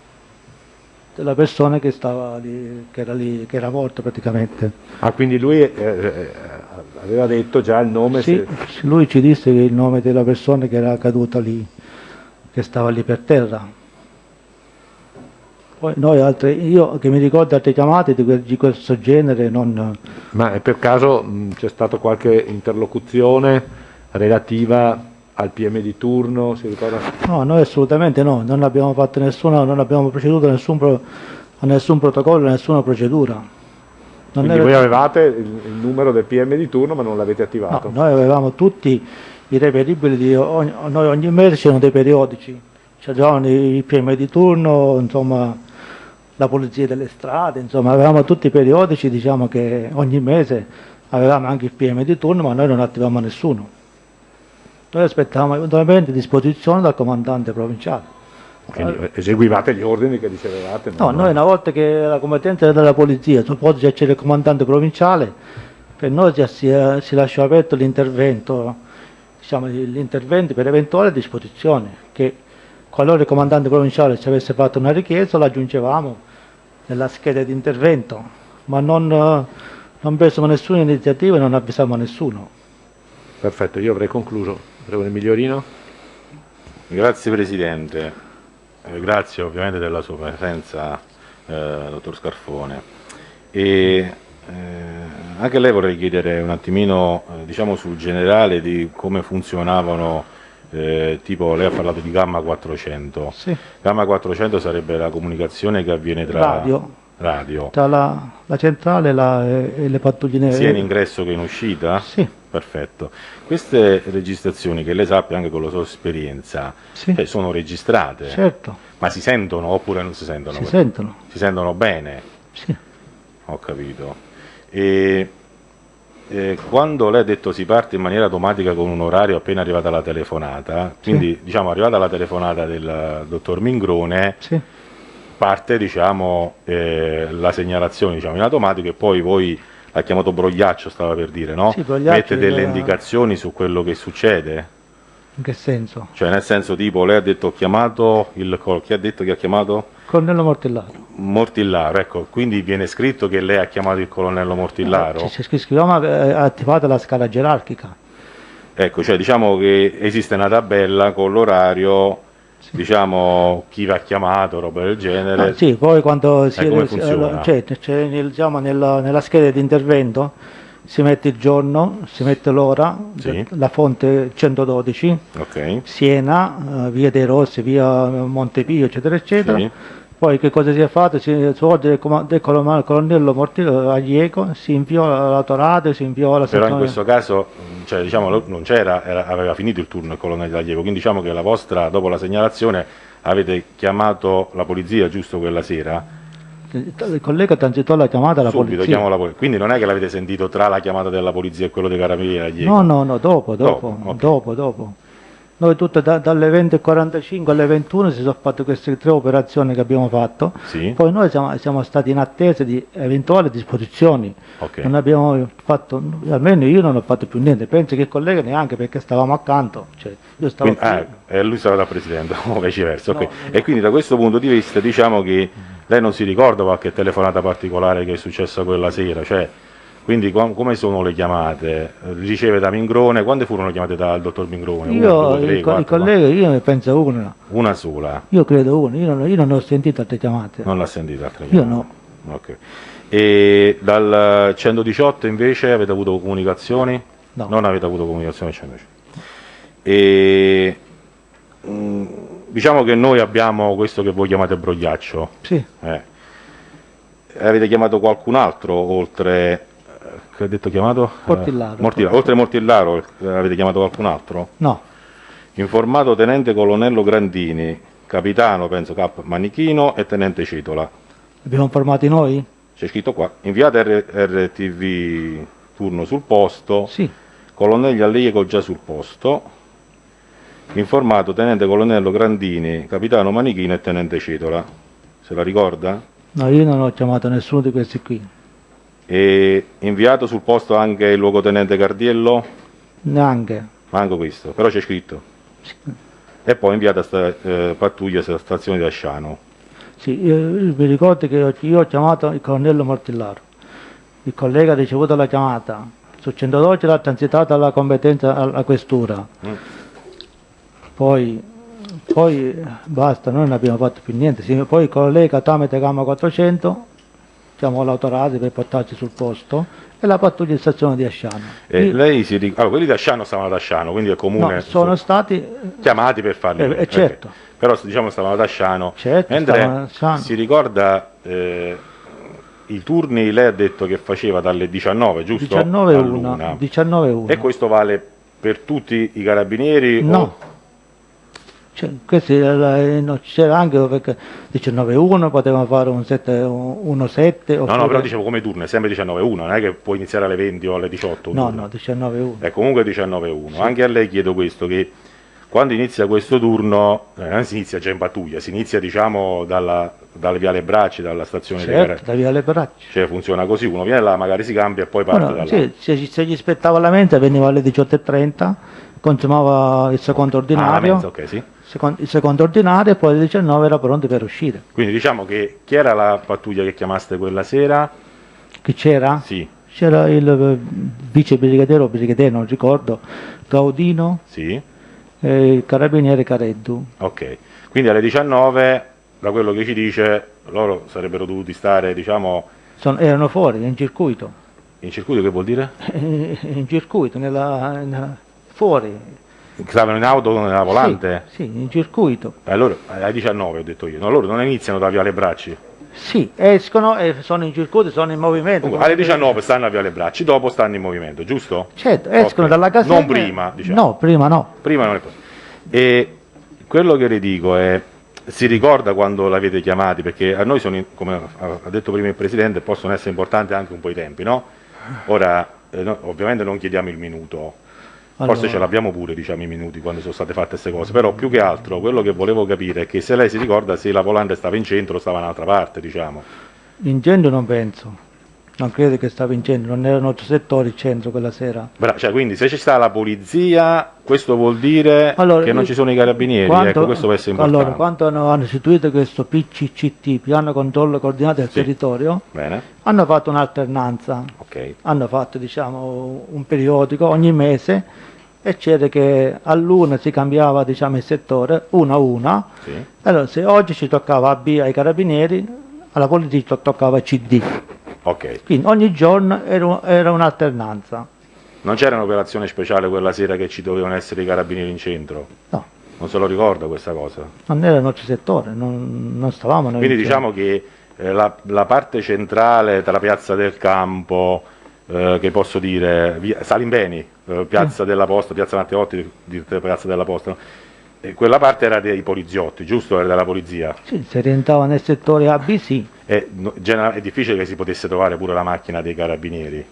che stava lì, che era morta praticamente. Quindi lui aveva detto già il nome? Sì, lui ci disse che il nome della persona che era caduta lì, che stava lì per terra. Poi io che mi ricordo altre chiamate di questo genere non... Ma per caso c'è stata qualche interlocuzione relativa al PM di turno, si ricorda? No, noi assolutamente no, non abbiamo proceduto a nessun protocollo, a nessuna procedura. Quindi voi avevate il numero del PM di turno ma non l'avete attivato? No, noi avevamo tutti i reperibili, noi ogni mese c'erano dei periodici, c'erano i PM di turno, insomma, la polizia delle strade, insomma, avevamo tutti i periodici, diciamo che ogni mese avevamo anche il PM di turno, ma noi non attivavamo nessuno. Noi aspettavamo eventualmente disposizione dal comandante provinciale. Quindi eseguivate gli ordini che ricevevate? No, noi una volta che la competenza era della polizia, dopo c'era il comandante provinciale, per noi si lasciò aperto l'intervento, diciamo, l'intervento per eventuale disposizione, che qualora il comandante provinciale ci avesse fatto una richiesta, la aggiungevamo nella scheda di intervento, ma non presimo nessuna iniziativa e non avvisammo nessuno. Perfetto, io avrei concluso. Onorevole Migliorino? Grazie Presidente. Grazie ovviamente della sua presenza, dottor Scarfone. Anche a lei vorrei chiedere un attimino, diciamo, sul generale di come funzionavano, tipo lei ha parlato di gamma 400. Sì. Gamma 400 sarebbe la comunicazione che avviene tra radio. Tra la centrale e le pattuglie. Sia in ingresso che in uscita? Sì. Perfetto. Queste registrazioni, che lei sappia anche con la sua esperienza, sì, sono registrate? Certo. Ma si sentono oppure non si sentono? Si sentono. Si sentono bene? Sì. Ho capito. E quando lei ha detto si parte in maniera automatica con un orario appena arrivata la telefonata, quindi sì, diciamo arrivata la telefonata del dottor Mingrone, sì, parte diciamo la segnalazione, diciamo, in automatico, e poi voi, l'ha chiamato brogliaccio, stava per dire, no? Sì, brogliaccio. Mette delle indicazioni su quello che succede? In che senso? Cioè nel senso, tipo, lei ha detto ho chiamato chi ha detto che ha chiamato? Colonnello Mortillaro. Mortillaro, ecco, quindi viene scritto che lei ha chiamato il colonnello Mortillaro? Scriviamo attivata la scala gerarchica. Ecco, cioè diciamo che esiste una tabella con l'orario, sì, diciamo chi va chiamato, roba del genere. Sì, poi quando come funziona? Diciamo, nella scheda di intervento si mette il giorno, si mette l'ora, sì, la fonte 112, okay, Siena, via dei Rossi, via Montepio, eccetera, eccetera. Sì. Poi che cosa si è fatto? Su ordine del colonnello Mortillaro Aglieco si inviò l'autoradio, si inviò la Però in questo caso, cioè, diciamo, non c'era, aveva finito il turno il colonnello Aglieco, quindi diciamo che la vostra, dopo la segnalazione, avete chiamato la polizia giusto quella sera? Il collega transitò la chiamata alla Subito, polizia. chiamo la polizia. Quindi non è che l'avete sentito tra la chiamata della polizia e quello dei carabinieri? No, dopo, ok. dopo. Noi tutte dalle 20:45 alle 21 si sono fatte queste 3 operazioni che abbiamo fatto, Sì. poi noi siamo stati in attesa di eventuali disposizioni, Ok. non abbiamo fatto, almeno io non ho fatto più niente, penso che il collega neanche, perché stavamo accanto, cioè, io stavo Lui stava da presidente, o viceversa. ok. No. E quindi da questo punto di vista diciamo che lei non si ricorda qualche telefonata particolare che è successa quella sera, cioè, quindi come sono le chiamate? Riceve da Mingrone, quante furono chiamate dal dottor Mingrone? io, Una, due, tre, il quattro, collega, io ne penso una, una sola, io credo una, io non ho sentito altre chiamate, non l'ha sentita altre io chiamate? no. Ok. E dal 118 invece avete avuto comunicazioni? No. Non avete avuto comunicazioni al 118. E diciamo che noi abbiamo questo che voi chiamate brogliaccio. Sì, Avete chiamato qualcun altro oltre che ha detto chiamato? Mortillaro. Oltre Mortillaro avete chiamato qualcun altro? no, Informato tenente colonnello Grandini, capitano penso Cap Manichino e tenente Citola. abbiamo informati noi? C'è scritto qua, inviate RTV turno sul posto, Sì, colonnelli Allieco già sul posto, informato tenente colonnello Grandini, capitano Manichino e tenente Citola. Se la ricorda? no, io non ho chiamato nessuno di questi qui, E inviato sul posto anche il luogotenente Cardiello? neanche. Manco questo, però c'è scritto. E poi inviata pattuglia sulla stazione di Asciano. Sì, io mi ricordo che io ho chiamato il colonnello Mortillaro, il collega ha ricevuto la chiamata, su 112 l'ha transitata alla competenza alla questura, poi basta, noi non abbiamo fatto più niente. Sì, poi il collega tramite gamma 400 chiamò l'autoradio per portarci sul posto e la pattuglia di stazione di Asciano. Lei si ricorda? Allora, quelli di Asciano stavano ad Asciano, quindi il comune No, sono stati chiamati per farli vedere, ok. certo. Però diciamo stavano ad Asciano. Certo, Mentre stavano ad Asciano. si ricorda i turni, lei ha detto che faceva dalle 19, giusto? 19:1, 19:1. E questo vale per tutti i carabinieri? No. Cioè, no, c'era anche perché 19:1 potevamo fare un 1-7. No, però dicevo come turno, è sempre 19:1, non è che può iniziare alle 20 o alle 18. No, turno. no, 19:1. È comunque 19:1. Sì. Anche a lei chiedo questo, che quando inizia questo turno, non si inizia già in pattuglia, si inizia diciamo dalle Viale Bracci, dalla stazione dei Certo, da Viale Bracci. Cioè funziona così, uno viene là, magari si cambia e poi parte da là. Sì, se gli spettava la mensa veniva alle 18:30, consumava il secondo ordinario, mensa, ok, sì. il secondo ordinario e poi alle 19 era pronto per uscire. Quindi diciamo che chi era la pattuglia che chiamaste quella sera? Chi c'era? Sì, C'era il vice brigadiere o brigadiere, non ricordo, Gaudino sì, e il carabiniere Careddu. ok. Quindi alle 19, da quello che ci dice, loro sarebbero dovuti stare, diciamo, Erano fuori, in circuito. in circuito, che vuol dire? In circuito, fuori. Stavano in auto nella volante? Sì, in circuito. Allora, alle 19 ho detto io, no, loro non iniziano da Viale Bracci. Sì, escono e sono in circuito, sono in movimento. Comunque, alle 19 stanno a Viale Bracci, dopo stanno in movimento, giusto? Certo, escono Ok. dalla caserma. Non prima, diciamo. No, prima no. Prima non è possibile. E quello che le dico è, si ricorda quando l'avete chiamati? Perché a noi sono, come ha detto prima il Presidente, possono essere importanti anche un po' i tempi, no? Ora, ovviamente non chiediamo il minuto, forse Allora. ce l'abbiamo pure, diciamo, i minuti quando sono state fatte queste cose, però più che altro quello che volevo capire è che se lei si ricorda se la volante stava in centro o stava in un'altra parte, diciamo. In centro non penso. Non credo che stava in centro, non era il nostro settore il centro quella sera. Cioè, quindi se ci sta la polizia, questo vuol dire Allora, che non ci sono i carabinieri, ecco, questo può essere importante. Allora, quando hanno istituito questo PCCT, Piano Controllo Coordinato del Sì. Territorio, Bene, hanno fatto un'alternanza, ok, hanno fatto diciamo un periodico ogni mese e c'era che all'una si cambiava diciamo il settore, una a una. sì, Allora, se oggi ci toccava AB ai carabinieri, alla polizia toccava CD. ok. Quindi ogni giorno era un'alternanza. Non c'era un'operazione speciale quella sera che ci dovevano essere i carabinieri in centro? No, Non se lo ricorda questa cosa? non era il nostro settore, non stavamo noi. Quindi insieme. diciamo che la parte centrale tra Piazza del Campo, che posso dire, Salimbeni, Piazza della Posta, Piazza Matteotti, Piazza della Posta, no? E quella parte era dei poliziotti, giusto? Era della polizia. Sì, si rientrava nel settore ABC. È difficile che si potesse trovare pure la macchina dei carabinieri.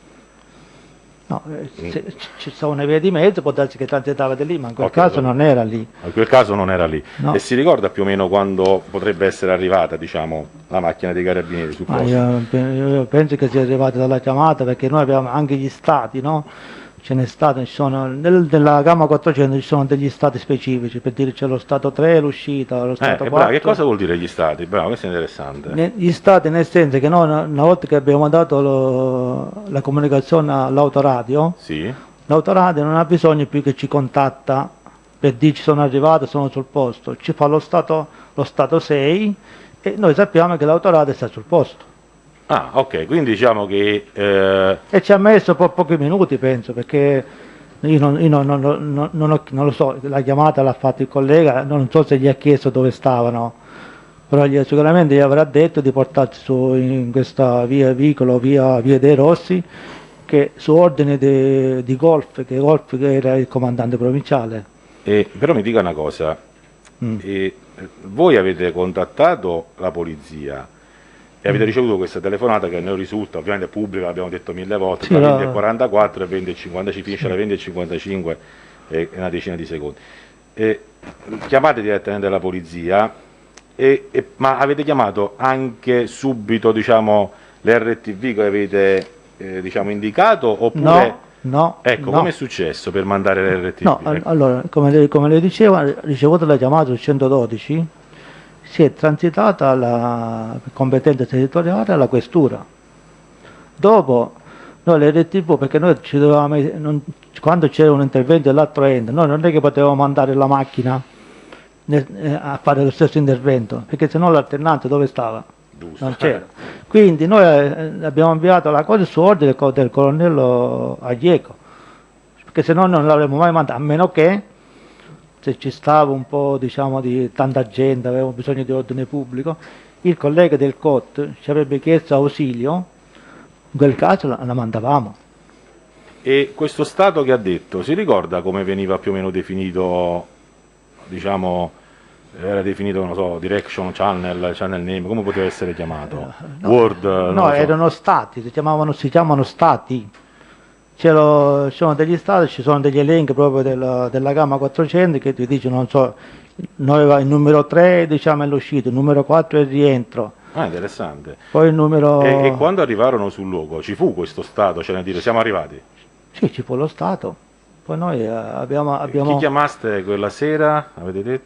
No, se ci stava una via di mezzo, può darsi che transitava di lì, ma in quel Ok, caso allora. non era lì. In quel caso non era lì. No. E si ricorda più o meno quando potrebbe essere arrivata, diciamo, la macchina dei carabinieri sul Ma posto? io penso che sia arrivata dalla chiamata, perché noi abbiamo anche gli stati, no? Ce n'è stato, nella gamma 400 ci sono degli stati specifici, per dire c'è lo stato 3, l'uscita, lo stato 4. Bravo, che cosa vuol dire gli stati? Bravo, questo è interessante. Gli stati nel senso che noi una volta che abbiamo dato la comunicazione all'autoradio, Sì? l'autoradio non ha bisogno più che ci contatta per dirci sono arrivato, sono sul posto, ci fa lo stato 6 e noi sappiamo che l'autoradio sta sul posto. Ah, ok, quindi diciamo che... E ci ha messo pochi minuti, penso, perché io non lo so, la chiamata l'ha fatta il collega, non so se gli ha chiesto dove stavano, però sicuramente gli avrà detto di portarsi su in questa vicolo, via dei Rossi, che su ordine di Golf, che era il comandante provinciale. però mi dica una cosa, voi avete contattato la polizia e avete ricevuto questa telefonata che non risulta, ovviamente è pubblica, l'abbiamo detto 1000 volte, Sì, tra 20:44 e 20:50, ci finisce alle 20:55 e una decina di secondi. Chiamate direttamente la polizia, ma avete chiamato anche subito, diciamo, l'RTV che avete diciamo, indicato, oppure... No, Ecco, no. come è successo per mandare l'RTV? No, Ecco. allora, come le dicevo, ricevuto la chiamata sul 112, si è transitata alla competenza territoriale alla questura. Dopo, noi l'RTV, perché noi ci dovevamo, quando c'era un intervento dell'altro ente, noi non è che potevamo mandare la macchina a fare lo stesso intervento, perché sennò l'alternante dove stava? Giusto. Non c'era. Quindi noi abbiamo inviato la cosa su ordine del colonnello Aglieco, perché se no non l'avremmo mai mandato, a meno che se ci stava un po', diciamo, di tanta gente, avevamo bisogno di ordine pubblico, il collega del COT ci avrebbe chiesto ausilio, in quel caso la mandavamo. E questo Stato che ha detto, si ricorda come veniva più o meno definito, diciamo, era definito, non so, direction channel name, come poteva essere chiamato? Word? non lo No, so. erano stati, si chiamano stati. Ci sono degli stati, ci sono degli elenchi proprio della gamma 400 che ti dicono, non so, il numero 3 diciamo è l'uscita, il numero 4 è il rientro, Ah, interessante. poi il numero... E quando arrivarono sul luogo, ci fu questo Stato, cioè nel dire, siamo arrivati? Sì, ci fu lo Stato. Poi noi abbiamo... Chi chiamaste quella sera, avete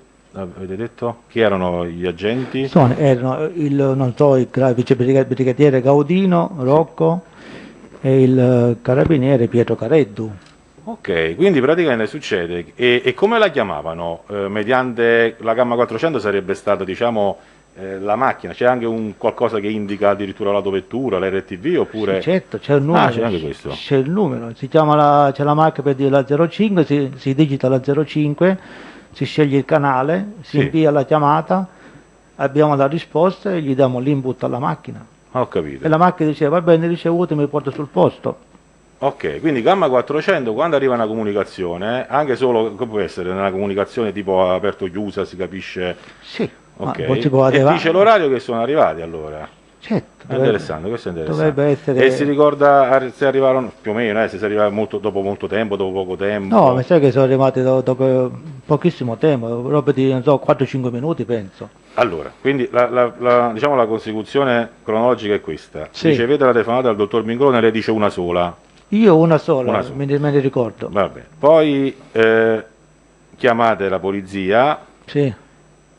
detto? Chi erano gli agenti? erano non so, il vicebrigadiere Gaudino, Rocco e il carabiniere Pietro Careddu. Ok, quindi praticamente succede, e come la chiamavano? Mediante la gamma 400 sarebbe stata, diciamo, la macchina, c'è anche qualcosa che indica addirittura l'autovettura, l'RTV, oppure... Sì, certo, c'è il numero. c'è anche questo. C'è il numero, c'è la marca per dire la 05, si digita la 05, si sceglie il canale, si Sì. invia la chiamata, abbiamo la risposta e gli diamo l'input alla macchina. Ho capito. E la macchina dice va bene, ricevuto, mi porta sul posto. Ok, quindi gamma 400, quando arriva una comunicazione, anche solo, come può essere, una comunicazione tipo aperto-chiusa, si capisce... Sì, Ok, ma poi si può e arrivare- dice l'orario che sono arrivati allora. Certo, È interessante, questo è interessante. dovrebbe essere... E si ricorda se arrivarono più o meno, se si arriva dopo molto tempo, dopo poco tempo? No, mi sa che sono arrivati dopo pochissimo tempo, roba di, non so, 4-5 minuti penso. Allora, quindi diciamo la consecuzione cronologica è questa. Sì. Ricevete la telefonata dal dottor Mingrone, lei dice una sola. Io una sola, Una sola. me ne ricordo. Vabbè. Poi chiamate la polizia Sì,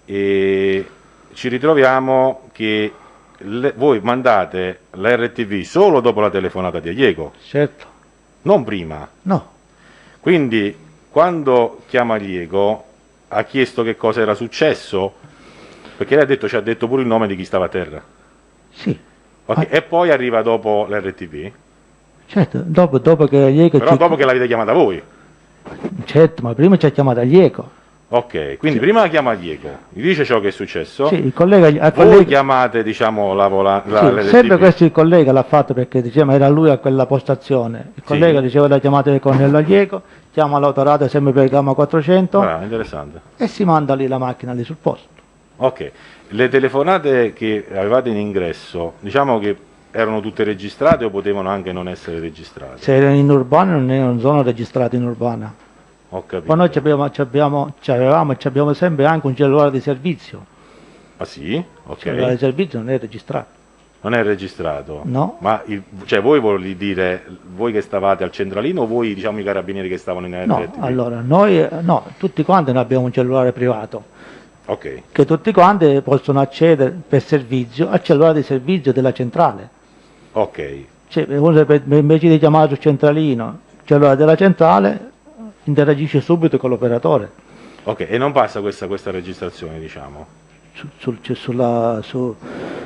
e ci ritroviamo che voi mandate l'RTV solo dopo la telefonata di Aglieco, certo. non prima. No, Quindi quando chiama Aglieco ha chiesto che cosa era successo, perché lei ci ha detto pure il nome di chi stava a terra. sì, Ok, e poi arriva dopo l'RTV, certo, dopo che Aglieco però dopo che l'avete chiamata voi. certo, ma prima ci ha chiamato Aglieco. Ok, quindi prima la chiama Aglieco, gli dice ciò che è successo, Sì, il collega, voi chiamate, diciamo, sì, l'RTV. sempre questo il collega l'ha fatto perché diceva era lui a quella postazione. Il collega riceve la chiamata del colonnello Aglieco, chiama l'autoradio sempre per il gamma 400 interessante. e si manda lì la macchina lì sul posto. Ok, le telefonate che avevate in ingresso, diciamo che erano tutte registrate o potevano anche non essere registrate? Se erano in urbana non sono registrate in urbana. Ho capito. Poi noi avevamo e abbiamo sempre anche un cellulare di servizio. Ah sì? Ok. Il cellulare di servizio non è registrato. Non è registrato? No. Ma cioè voi volete dire, voi che stavate al centralino o voi diciamo i carabinieri che stavano in No, RTP? allora, noi, no, tutti quanti noi abbiamo un cellulare privato, Ok, che tutti quanti possono accedere per servizio al cellulare di servizio della centrale. ok. Cioè, uno invece di chiamare sul centralino, il cellulare della centrale interagisce subito con l'operatore. Ok, e non passa questa registrazione, diciamo?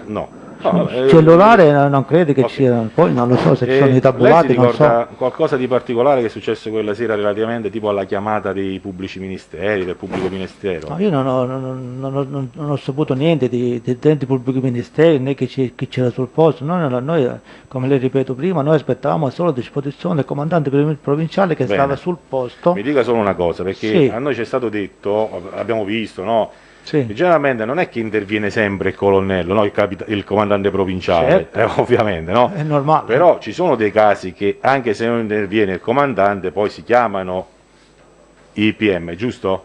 No. No, Sul cellulare non credo che ok. sia, poi non lo so se ci sono i lei si tabulati, non ricorda so. qualcosa di particolare che è successo quella sera relativamente tipo alla chiamata dei pubblici ministeri, del pubblico ministero? No, io non ho saputo niente dei pubblici ministeri né chi c'era sul posto. Noi, come le ripeto prima, noi aspettavamo solo a disposizione del comandante provinciale che Bene. stava sul posto. Mi dica solo una cosa, perché Sì. a noi ci è stato detto, abbiamo visto, no? Sì. Che generalmente non è che interviene sempre il colonnello, no? Il comandante provinciale, Certo. ovviamente, no? È normale. Però ci sono dei casi che anche se non interviene il comandante poi si chiamano i PM, giusto?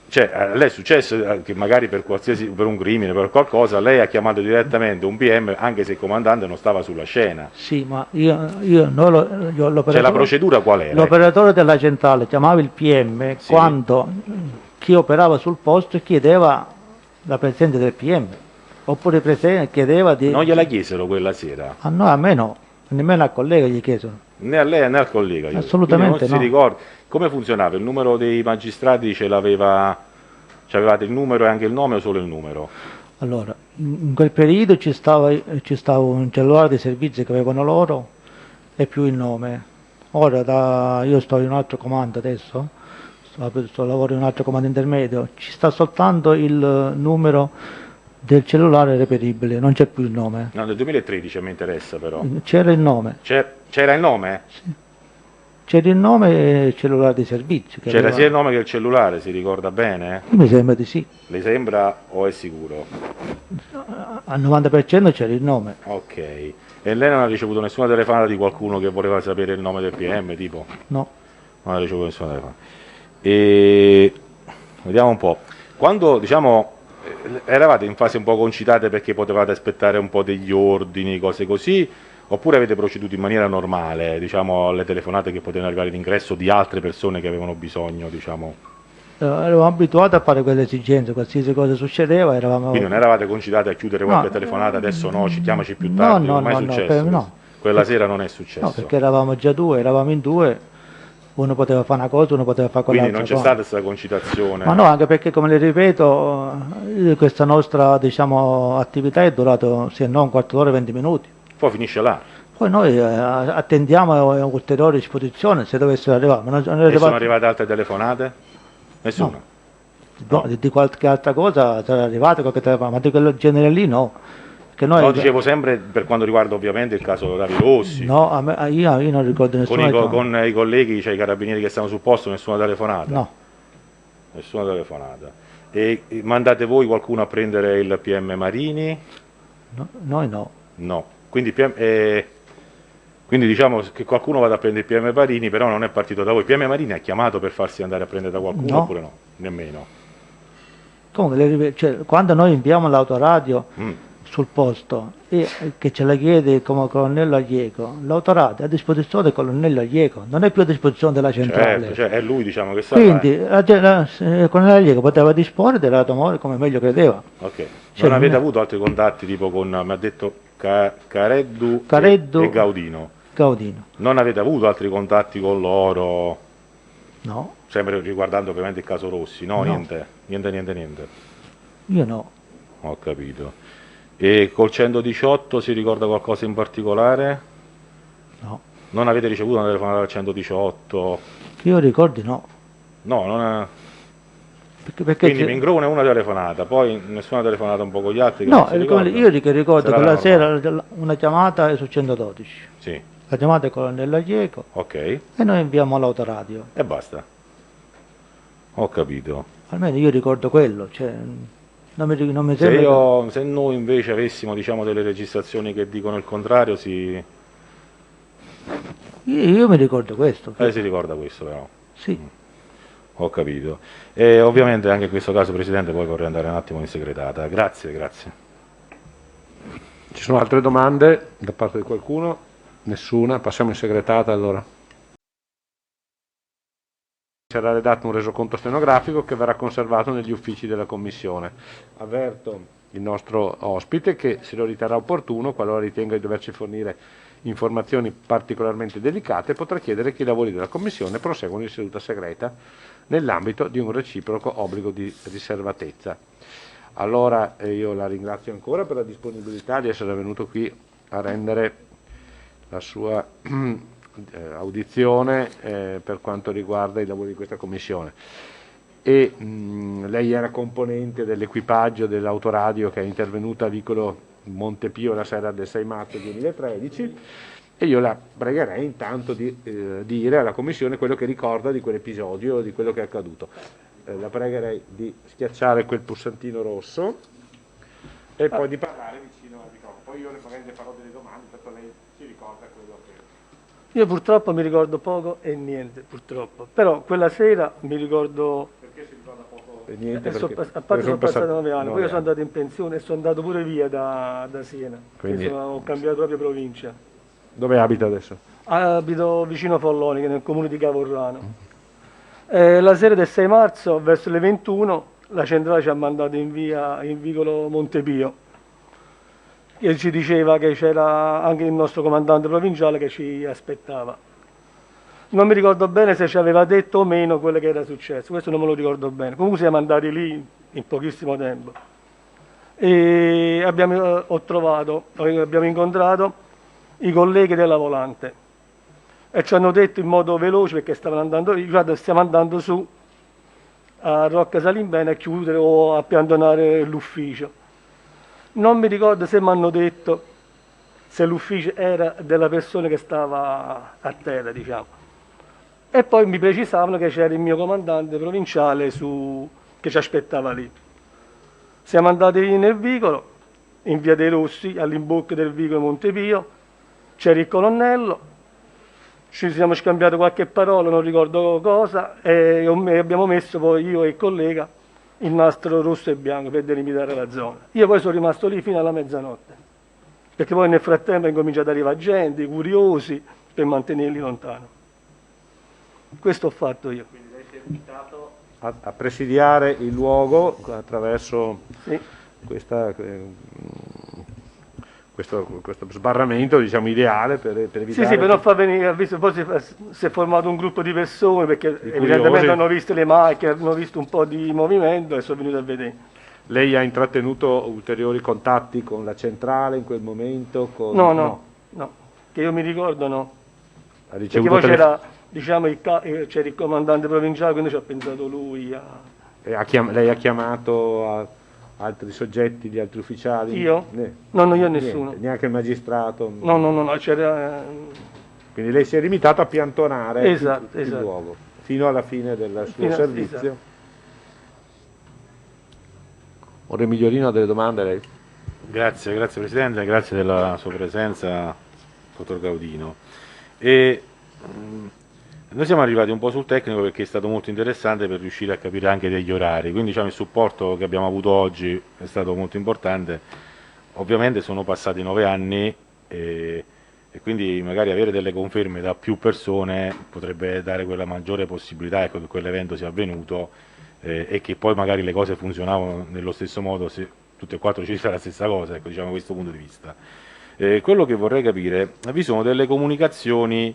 Cioè, a lei è successo che magari per un crimine, per qualcosa, lei ha chiamato direttamente un PM anche se il comandante non stava sulla scena. Sì, ma l'operatore, Cioè la procedura qual era? l'operatore della centrale chiamava il PM Sì. quando chi operava sul posto chiedeva la presenza del PM, oppure chiedeva di... Non gliela chiesero quella sera, A noi, a me no, nemmeno al collega gli chiedono. né a lei né al collega. Assolutamente Quindi non no. si ricorda. Come funzionava? Il numero dei magistrati c'avevate il numero e anche il nome o solo il numero? Allora, in quel periodo ci stava un cellulare di servizio che avevano loro e più il nome. Ora io sto in un altro comando adesso, lavoro in un altro comando intermedio, ci sta soltanto il numero del cellulare reperibile, non c'è più il nome. No, nel 2013 mi interessa però. C'era il nome, C'era il nome? c'era il nome e il cellulare di servizio. che C'era aveva- sia il nome che il cellulare, si ricorda bene? Mi sembra di sì, Le sembra o è sicuro? al 90% c'era il nome. Ok. E lei non ha ricevuto nessuna telefonata di qualcuno che voleva sapere il nome del PM, tipo? No, Non ha ricevuto nessuna telefonata. E vediamo un po'. Quando, diciamo, eravate in fase un po' concitate perché potevate aspettare un po' degli ordini, cose così, oppure avete proceduto in maniera normale, diciamo, alle telefonate che potevano arrivare all'ingresso di altre persone che avevano bisogno, diciamo? eravamo abituati a fare quelle esigenze, qualsiasi cosa succedeva eravamo... Quindi non eravate concitate a chiudere qualche No, telefonata, adesso no, chiamaci più no, tardi, no, non è mai no, no, successo? no. Quella sera non è successo? No, perché eravamo già due, eravamo in due, uno poteva fare una cosa, uno poteva fare Quindi quell'altra non c'è cosa. stata questa concitazione? Ma no, anche perché, come le ripeto, questa nostra, diciamo, attività è durata, se non un quarto d'ora, 20 minuti. Poi finisce là. Poi noi attendiamo ulteriori disposizioni se dovessero arrivare. Ma non è E sono arrivato- arrivate altre telefonate? Nessuna? no, di qualche altra cosa sarà arrivata qualche telefonata, ma di quel genere lì no. Che noi, No, dicevo sempre per quanto riguarda ovviamente il caso Ravi Rossi. no, io non ricordo Con nessuna. con i colleghi, cioè i carabinieri che stavano sul posto, nessuna telefonata? No, Nessuna telefonata. E mandate voi qualcuno a prendere il PM Marini? no, noi no. No. Quindi diciamo che qualcuno vada a prendere il PM Marini, però non è partito da voi. Il PM Marini ha chiamato per farsi andare a prendere da qualcuno No. oppure no? Nemmeno. Comunque, cioè, quando noi inviamo l'autoradio Mm. sul posto e che ce la chiede come colonnello Aglieco, l'autoradio è a disposizione del colonnello Aglieco, non è più a disposizione della centrale. Certo, cioè è lui diciamo che sa. Quindi il colonnello Aglieco poteva disporre dell'automobile come meglio credeva. Ok. Cioè, Non avete non è- avuto altri contatti tipo con, mi ha detto Careddu, Careddu. e Gaudino? Gaudino, Non avete avuto altri contatti con loro, no, sempre riguardando ovviamente il caso Rossi? No, No. niente. io no. Ho capito. E col 118 si ricorda qualcosa in particolare? No, Non avete ricevuto una telefonata al 118? che io ricordi no. No, non è... Perché Quindi c'è- Mingrone una telefonata, poi nessuna telefonata un po' con gli altri che no, non si ricordano? io ricordo Serata quella normale. sera una chiamata su 112. Sì. la chiamata del colonnello Aglieco Ok, e noi inviamo l'autoradio. e basta. Ho capito. Almeno io ricordo quello, cioè, non mi Se, sembra... se noi invece avessimo, diciamo, delle registrazioni che dicono il contrario, Io mi ricordo questo. si ricorda questo però. Sì. Ho capito. E ovviamente anche in questo caso, Presidente, poi vorrei andare un attimo in segretata. Grazie, grazie. Ci sono altre domande da parte di qualcuno? Nessuna, passiamo in segretata allora. Sarà redatto un resoconto stenografico che verrà conservato negli uffici della Commissione. Avverto il nostro ospite che se lo riterrà opportuno, qualora ritenga di doverci fornire informazioni particolarmente delicate, potrà chiedere che i lavori della Commissione proseguano in seduta segreta nell'ambito di un reciproco obbligo di riservatezza. Allora io la ringrazio ancora per la disponibilità di essere venuto qui a rendere la sua audizione per quanto riguarda i lavori di questa Commissione. E lei era componente dell'equipaggio dell'autoradio che è intervenuta a Vicolo Montepio la sera del 6 marzo 2013 e io la pregherei intanto di dire alla Commissione quello che ricorda di quell'episodio, di quello che è accaduto. La pregherei di schiacciare quel pulsantino rosso e poi di parlare vicino al microfono. Poi io magari le farò delle domande, tanto lei si ricorda quello che... Io purtroppo mi ricordo poco e niente, purtroppo. Però quella sera mi ricordo... Perché si ricorda poco e niente? a parte sono passati 9 anni, poi io sono andato in pensione e sono andato pure via da Siena. Quindi... ho cambiato proprio provincia. Dove abita adesso? Abito vicino a Folloni, che è nel comune di Cavorrano. La sera del 6 marzo, verso le 21, la centrale ci ha mandato in vicolo Montepio. E ci diceva che c'era anche il nostro comandante provinciale che ci aspettava. Non mi ricordo bene se ci aveva detto o meno quello che era successo, questo non me lo ricordo bene. Comunque siamo andati lì in pochissimo tempo e abbiamo incontrato i colleghi della volante e ci hanno detto in modo veloce, perché stavano andando, guarda, stiamo andando su a Rocca Salimbene a chiudere o a piantonare l'ufficio. Non mi ricordo se mi hanno detto se l'ufficio era della persona che stava a terra, diciamo. E poi mi precisavano che c'era il mio comandante provinciale che ci aspettava lì. Siamo andati nel vicolo, in via dei Rossi, all'imbocco del vicolo Montepio, c'era il colonnello, ci siamo scambiati qualche parola, non ricordo cosa, e abbiamo messo poi io e il collega il nastro rosso e bianco per delimitare la zona. Io poi sono rimasto lì fino alla mezzanotte, perché poi nel frattempo è cominciato ad arrivare gente, curiosi, per mantenerli lontano. Questo ho fatto io. Quindi lei si è invitato a presidiare il luogo attraverso questo sbarramento, diciamo, ideale per evitare... Sì, per non far venire, visto, poi si è formato un gruppo di persone, perché evidentemente hanno visto le macchine, hanno visto un po' di movimento e sono venuti a vedere. Lei ha intrattenuto ulteriori contatti con la centrale in quel momento? No, che io mi ricordo no. Ha Perché poi c'era, diciamo, c'era il comandante provinciale, quindi ci ha pensato lui. Lei ha chiamato altri soggetti, di altri ufficiali? Io? No, io nessuno. Niente, neanche il magistrato? No, c'era... Quindi lei si è limitato a piantonare esatto. il luogo, fino alla fine del suo servizio. Esatto. Ora Migliorino ha delle domande lei? Grazie Presidente, grazie della sua presenza, dottor Gaudino. Noi siamo arrivati un po' sul tecnico perché è stato molto interessante per riuscire a capire anche degli orari, quindi diciamo, il supporto che abbiamo avuto oggi è stato molto importante. Ovviamente sono passati 9 anni e quindi magari avere delle conferme da più persone potrebbe dare quella maggiore possibilità, ecco, che quell'evento sia avvenuto e che poi magari le cose funzionavano nello stesso modo se tutte e quattro ci diceva la stessa cosa, ecco, diciamo, da questo punto di vista. Quello che vorrei capire, vi sono delle comunicazioni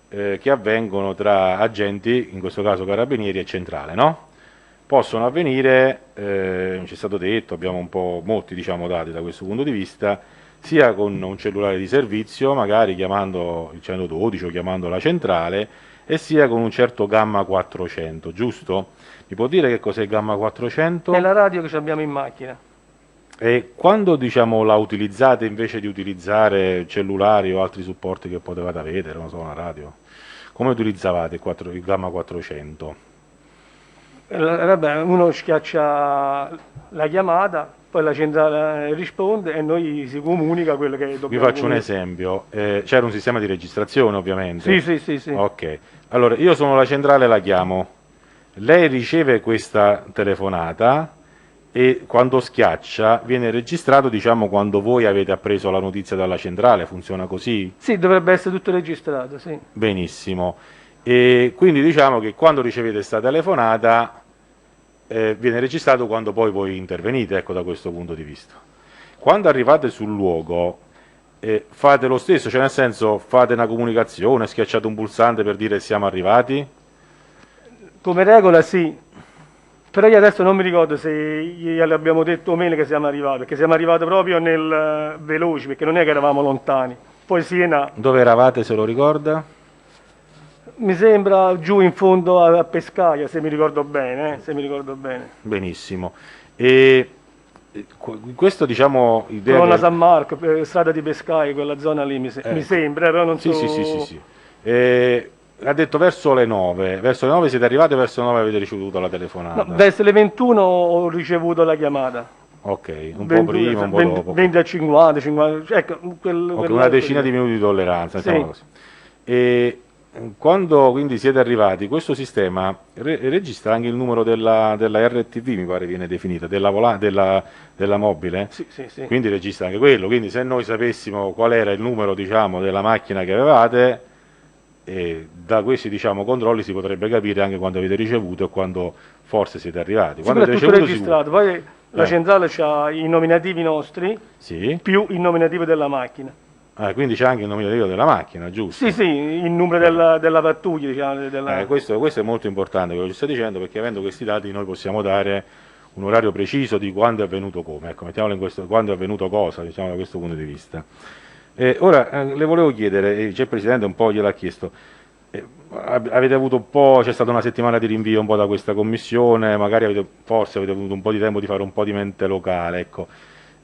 che avvengono tra agenti, in questo caso carabinieri e centrale, no? Possono avvenire, ci è stato detto, abbiamo un po' molti, diciamo, dati da questo punto di vista, sia con un cellulare di servizio, magari chiamando il 112 o chiamando la centrale, e sia con un certo gamma 400, giusto? Mi può dire che cos'è il gamma 400? È la radio che abbiamo in macchina. E quando diciamo la utilizzate invece di utilizzare cellulari o altri supporti che potevate avere, non so, una radio, come utilizzavate il gamma 400? Vabbè, uno schiaccia la chiamata, poi la centrale risponde e noi si comunica quello che Vi dobbiamo faccio un comunicare. esempio, c'era un sistema di registrazione ovviamente. Sì. Ok, allora io sono la centrale, la chiamo, lei riceve questa telefonata e quando schiaccia viene registrato, diciamo, quando voi avete appreso la notizia dalla centrale, funziona così? Sì, dovrebbe essere tutto registrato, sì. Benissimo. E quindi diciamo che quando ricevete questa telefonata viene registrato quando poi voi intervenite, ecco, da questo punto di vista. Quando arrivate sul luogo fate lo stesso, cioè nel senso fate una comunicazione, schiacciate un pulsante per dire siamo arrivati? Come regola sì, però io adesso non mi ricordo se glielo abbiamo detto o meno che siamo arrivati, perché siamo arrivati proprio nel veloce, perché non è che eravamo lontani. Poi Siena, Dove eravate, se lo ricorda? mi sembra giù in fondo a Pescaia, se mi ricordo bene, se mi ricordo bene. Benissimo. E questo diciamo idea Colonna che... San Marco, strada di Pescaia, quella zona lì mi sembra, però non Sì, so. sì. Ha detto verso le 9 siete arrivati, verso le 9 avete ricevuto la telefonata. No, verso le 21 ho ricevuto la chiamata. Ok, un po' prima, un po' dopo. 20 a 50, ecco, Ok, una decina di minuti di tolleranza, Sì. diciamo così. E quando quindi siete arrivati, questo sistema registra anche il numero della RTV, mi pare viene definita, della mobile? Sì. Quindi registra anche quello, quindi se noi sapessimo qual era il numero, diciamo, della macchina che avevate, da questi, diciamo, controlli si potrebbe capire anche quando avete ricevuto e quando forse siete arrivati. Quando Sembra avete tutto ricevuto registrato, poi la centrale ha i nominativi nostri Sì, più il nominativo della macchina. quindi c'è anche il nominativo della macchina, giusto? Sì, il numero della pattuglia, diciamo. Questo è molto importante quello che ci sta dicendo, perché avendo questi dati noi possiamo dare un orario preciso di quando è avvenuto come, ecco, mettiamolo in questo, quando è avvenuto cosa, diciamo, da questo punto di vista. Ora le volevo chiedere, c'è il Presidente un po' gliel'ha chiesto, avete avuto un po', c'è stata una settimana di rinvio un po' da questa commissione, magari forse avete avuto un po' di tempo di fare un po' di mente locale, ecco.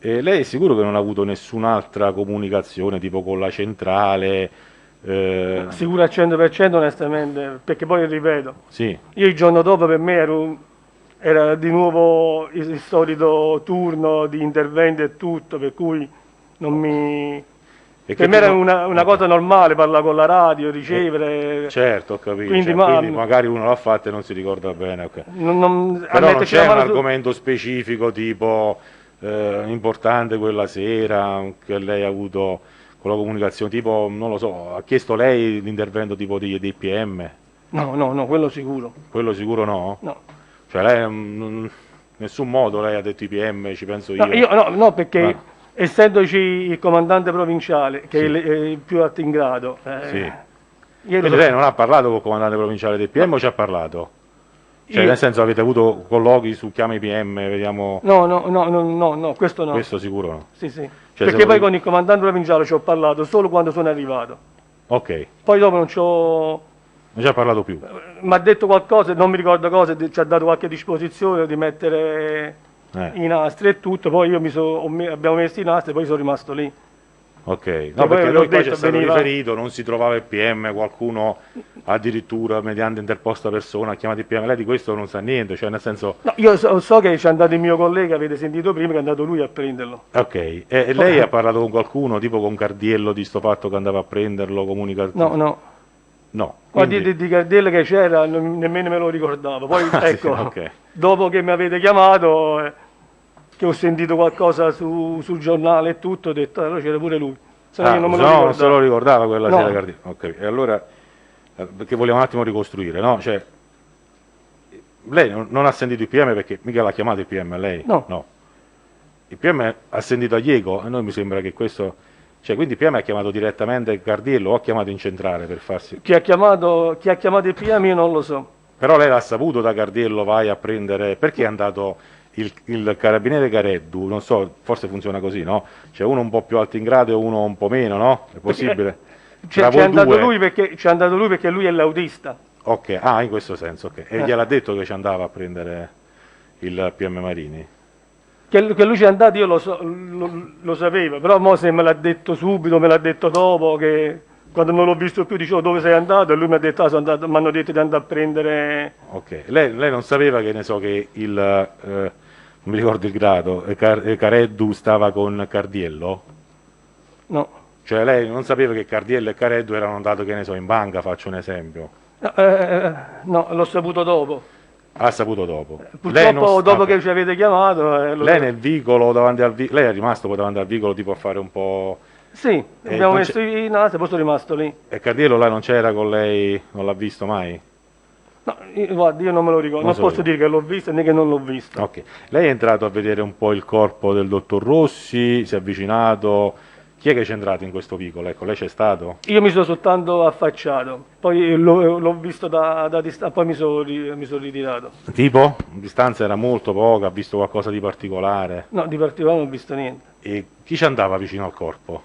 Lei è sicuro che non ha avuto nessun'altra comunicazione, tipo con la centrale? Sicuro al 100% onestamente, perché poi ripeto, Sì. io il giorno dopo per me era di nuovo il solito turno di intervento e tutto, per cui non mi... E Per me era una cosa normale parlare con la radio, ricevere... Certo, ho capito. Quindi, Quindi magari uno l'ha fatto e non si ricorda bene. Ok. Però Però non c'è un argomento specifico tipo importante quella sera che lei ha avuto con la comunicazione, tipo, non lo so, ha chiesto lei l'intervento tipo dei PM? No, quello sicuro. Quello sicuro no? No. Cioè lei, in nessun modo lei ha detto i PM, ci penso io. No, perché essendoci il comandante provinciale, che è il più alto in grado, Sì. ieri Quindi lei non ha parlato con il comandante provinciale del PM o ci ha parlato? Cioè, Io- nel senso, avete avuto colloqui su chiama i PM, vediamo... No, questo no. Questo sicuro no. Sì. Cioè, Perché se poi voi- con il comandante provinciale ci ho parlato solo quando sono arrivato. Ok, Poi dopo non ci ho... non ci ha parlato più. Mi ha detto qualcosa, non mi ricordo cosa, ci ha dato qualche disposizione di mettere i nastri e tutto, poi abbiamo messo i nastri e poi sono rimasto lì. Ok, no, poi perché l'ho noi qua detto, c'è stato veniva- riferito, non si trovava il PM, qualcuno addirittura mediante interposta persona ha chiamato il PM, lei di questo non sa niente, cioè nel senso... No, io so che c'è andato il mio collega, avete sentito prima, che è andato lui a prenderlo. Ok, e lei ha parlato con qualcuno, tipo con Cardiello, di sto fatto che andava a prenderlo, comunicato? No. No, Ma quindi... di Cardella che c'era, nemmeno me lo ricordavo. Poi Ah, sì, ecco, ok. dopo che mi avete chiamato, che ho sentito qualcosa sul giornale e tutto, ho detto, allora c'era pure lui. Se no io non me lo no, ricordavo. non se lo ricordava quella No. sera Cardiello. Ok, e allora, perché vogliamo un attimo ricostruire, no? Cioè, lei non ha sentito il PM perché mica l'ha chiamato il PM a lei? No. Il PM ha sentito a Diego, a noi mi sembra che questo... Cioè, quindi il PM ha chiamato direttamente Cardiello o ha chiamato in centrale per farsi... Chi ha chiamato il PM io non lo so. Però lei l'ha saputo da Cardiello, vai a prendere... Perché è andato il carabiniere Careddu? Non so, forse funziona così, no? Cioè uno un po' più alto in grado e uno un po' meno, no? È possibile? Ci Tra è voi andato due? lui perché lui è l'autista. Ok, in questo senso, ok. E gliel'ha detto che ci andava a prendere il PM Marini? Che lui c'è andato io lo sapevo, però mo se me l'ha detto subito, me l'ha detto dopo, che quando non l'ho visto più dicevo dove sei andato e lui mi ha detto, mi hanno detto di andare a prendere... Ok, lei non sapeva che ne so che non mi ricordo il grado, Careddu stava con Cardiello? No. Cioè lei non sapeva che Cardiello e Careddu erano andati, che ne so, in banca, faccio un esempio. No, l'ho saputo dopo. Ha saputo dopo. Purtroppo dopo che ci avete chiamato... Lei nel vicolo, davanti al vicolo, lei è rimasto poi davanti al vicolo tipo a fare un po'... Sì, abbiamo messo i nasi e poi sono rimasto lì. E Cardiello là non c'era con lei, non l'ha visto mai? No, guarda, io non me lo ricordo, non posso dire che l'ho visto né che non l'ho visto. Ok, lei è entrato a vedere un po' il corpo del dottor Rossi, si è avvicinato... Chi è che c'è entrato in questo vicolo? Ecco, lei c'è stato? Io mi sono soltanto affacciato, poi l'ho visto da distanza, poi mi sono ritirato. Tipo? La distanza era molto poca, ha visto qualcosa di particolare? No, di particolare non ho visto niente. E chi ci andava vicino al corpo?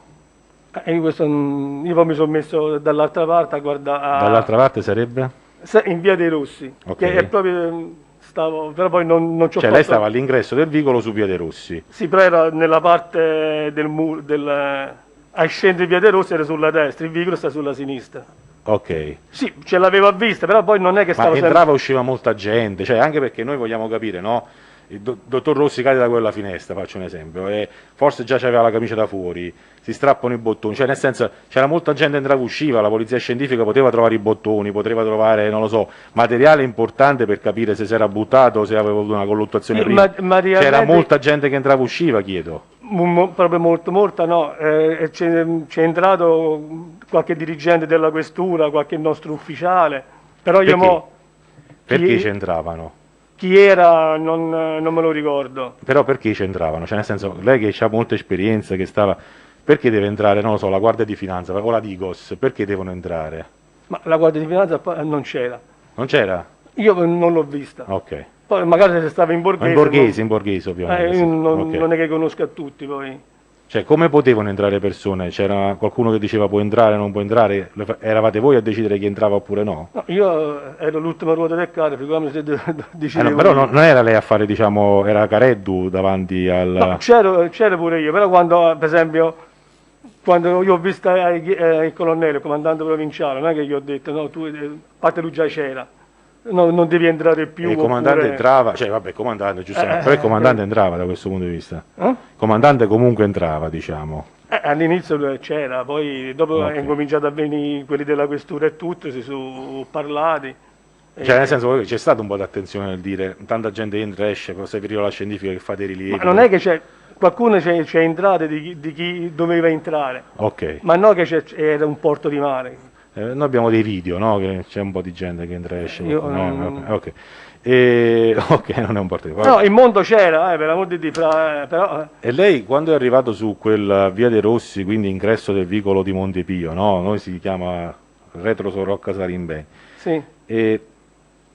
Io poi mi sono messo dall'altra parte a guardare... Dall'altra parte sarebbe? In via dei Rossi, Okay. che è proprio... però poi non c'ho Cioè lei stava all'ingresso del vicolo su via dei Rossi? Sì, però era nella parte del muro, a scendere via dei Rossi era sulla destra, il vicolo sta sulla sinistra. Ok. Sì, ce l'aveva vista, però poi non è che stava Ma entrava e usciva molta gente, cioè anche perché noi vogliamo capire, no? Il dottor Rossi cade da quella finestra, faccio un esempio, e forse già c'aveva la camicia da fuori, si strappano i bottoni, cioè nel senso c'era molta gente che entrava e usciva, la polizia scientifica poteva trovare i bottoni, poteva trovare, non lo so, materiale importante per capire se si era buttato o se aveva avuto una colluttazione prima. C'era molta gente che entrava e usciva, chiedo. Proprio molta no, c'è entrato qualche dirigente della questura, qualche nostro ufficiale, però io Perché c'entravano? Chi era non me lo ricordo. Però perché c'entravano? Cioè nel senso, lei che ha molta esperienza, che stava... Perché deve entrare, non lo so, la Guardia di Finanza o la Digos? Perché devono entrare? Ma la Guardia di Finanza non c'era. Non c'era? Io non l'ho vista. Ok. Poi magari se stava in borghese. In borghese ovviamente. Io sì. Okay. non è che conosco a tutti poi. Cioè, come potevano entrare persone? C'era qualcuno che diceva può entrare, non può entrare? Eravate voi a decidere chi entrava oppure no? No, io ero l'ultima ruota del carro, figurami se dicevo. No, però non era lei a fare, diciamo, era Careddu davanti al... No, c'ero pure io, però quando, per esempio, quando io ho visto il colonnello, il comandante provinciale, non è che gli ho detto, no, tu, a parte lui già c'era. No, non devi entrare più. E il comandante entrava, cioè vabbè, comandante, giustamente, però il comandante entrava da questo punto di vista. Il comandante comunque entrava, diciamo. All'inizio c'era, poi dopo è cominciato a venire quelli della questura e tutto, si sono parlati. Cioè nel senso c'è stato un po' di attenzione nel dire, tanta gente entra e esce, cosa serviva la scientifica che fate i rilievi. Ma non è che qualcuno c'è entrato di chi doveva entrare, ok, ma no che era un porto di mare. noi abbiamo dei video, no? Che c'è un po' di gente che entra e esce. Io ok, non è un porto di mare. No, il mondo c'era, per l'amor di Dio, però... E lei quando è arrivato su quel via dei Rossi, quindi ingresso del vicolo di Montepio, no? Noi si chiama Retro Rocca Salimbeni. Sì. E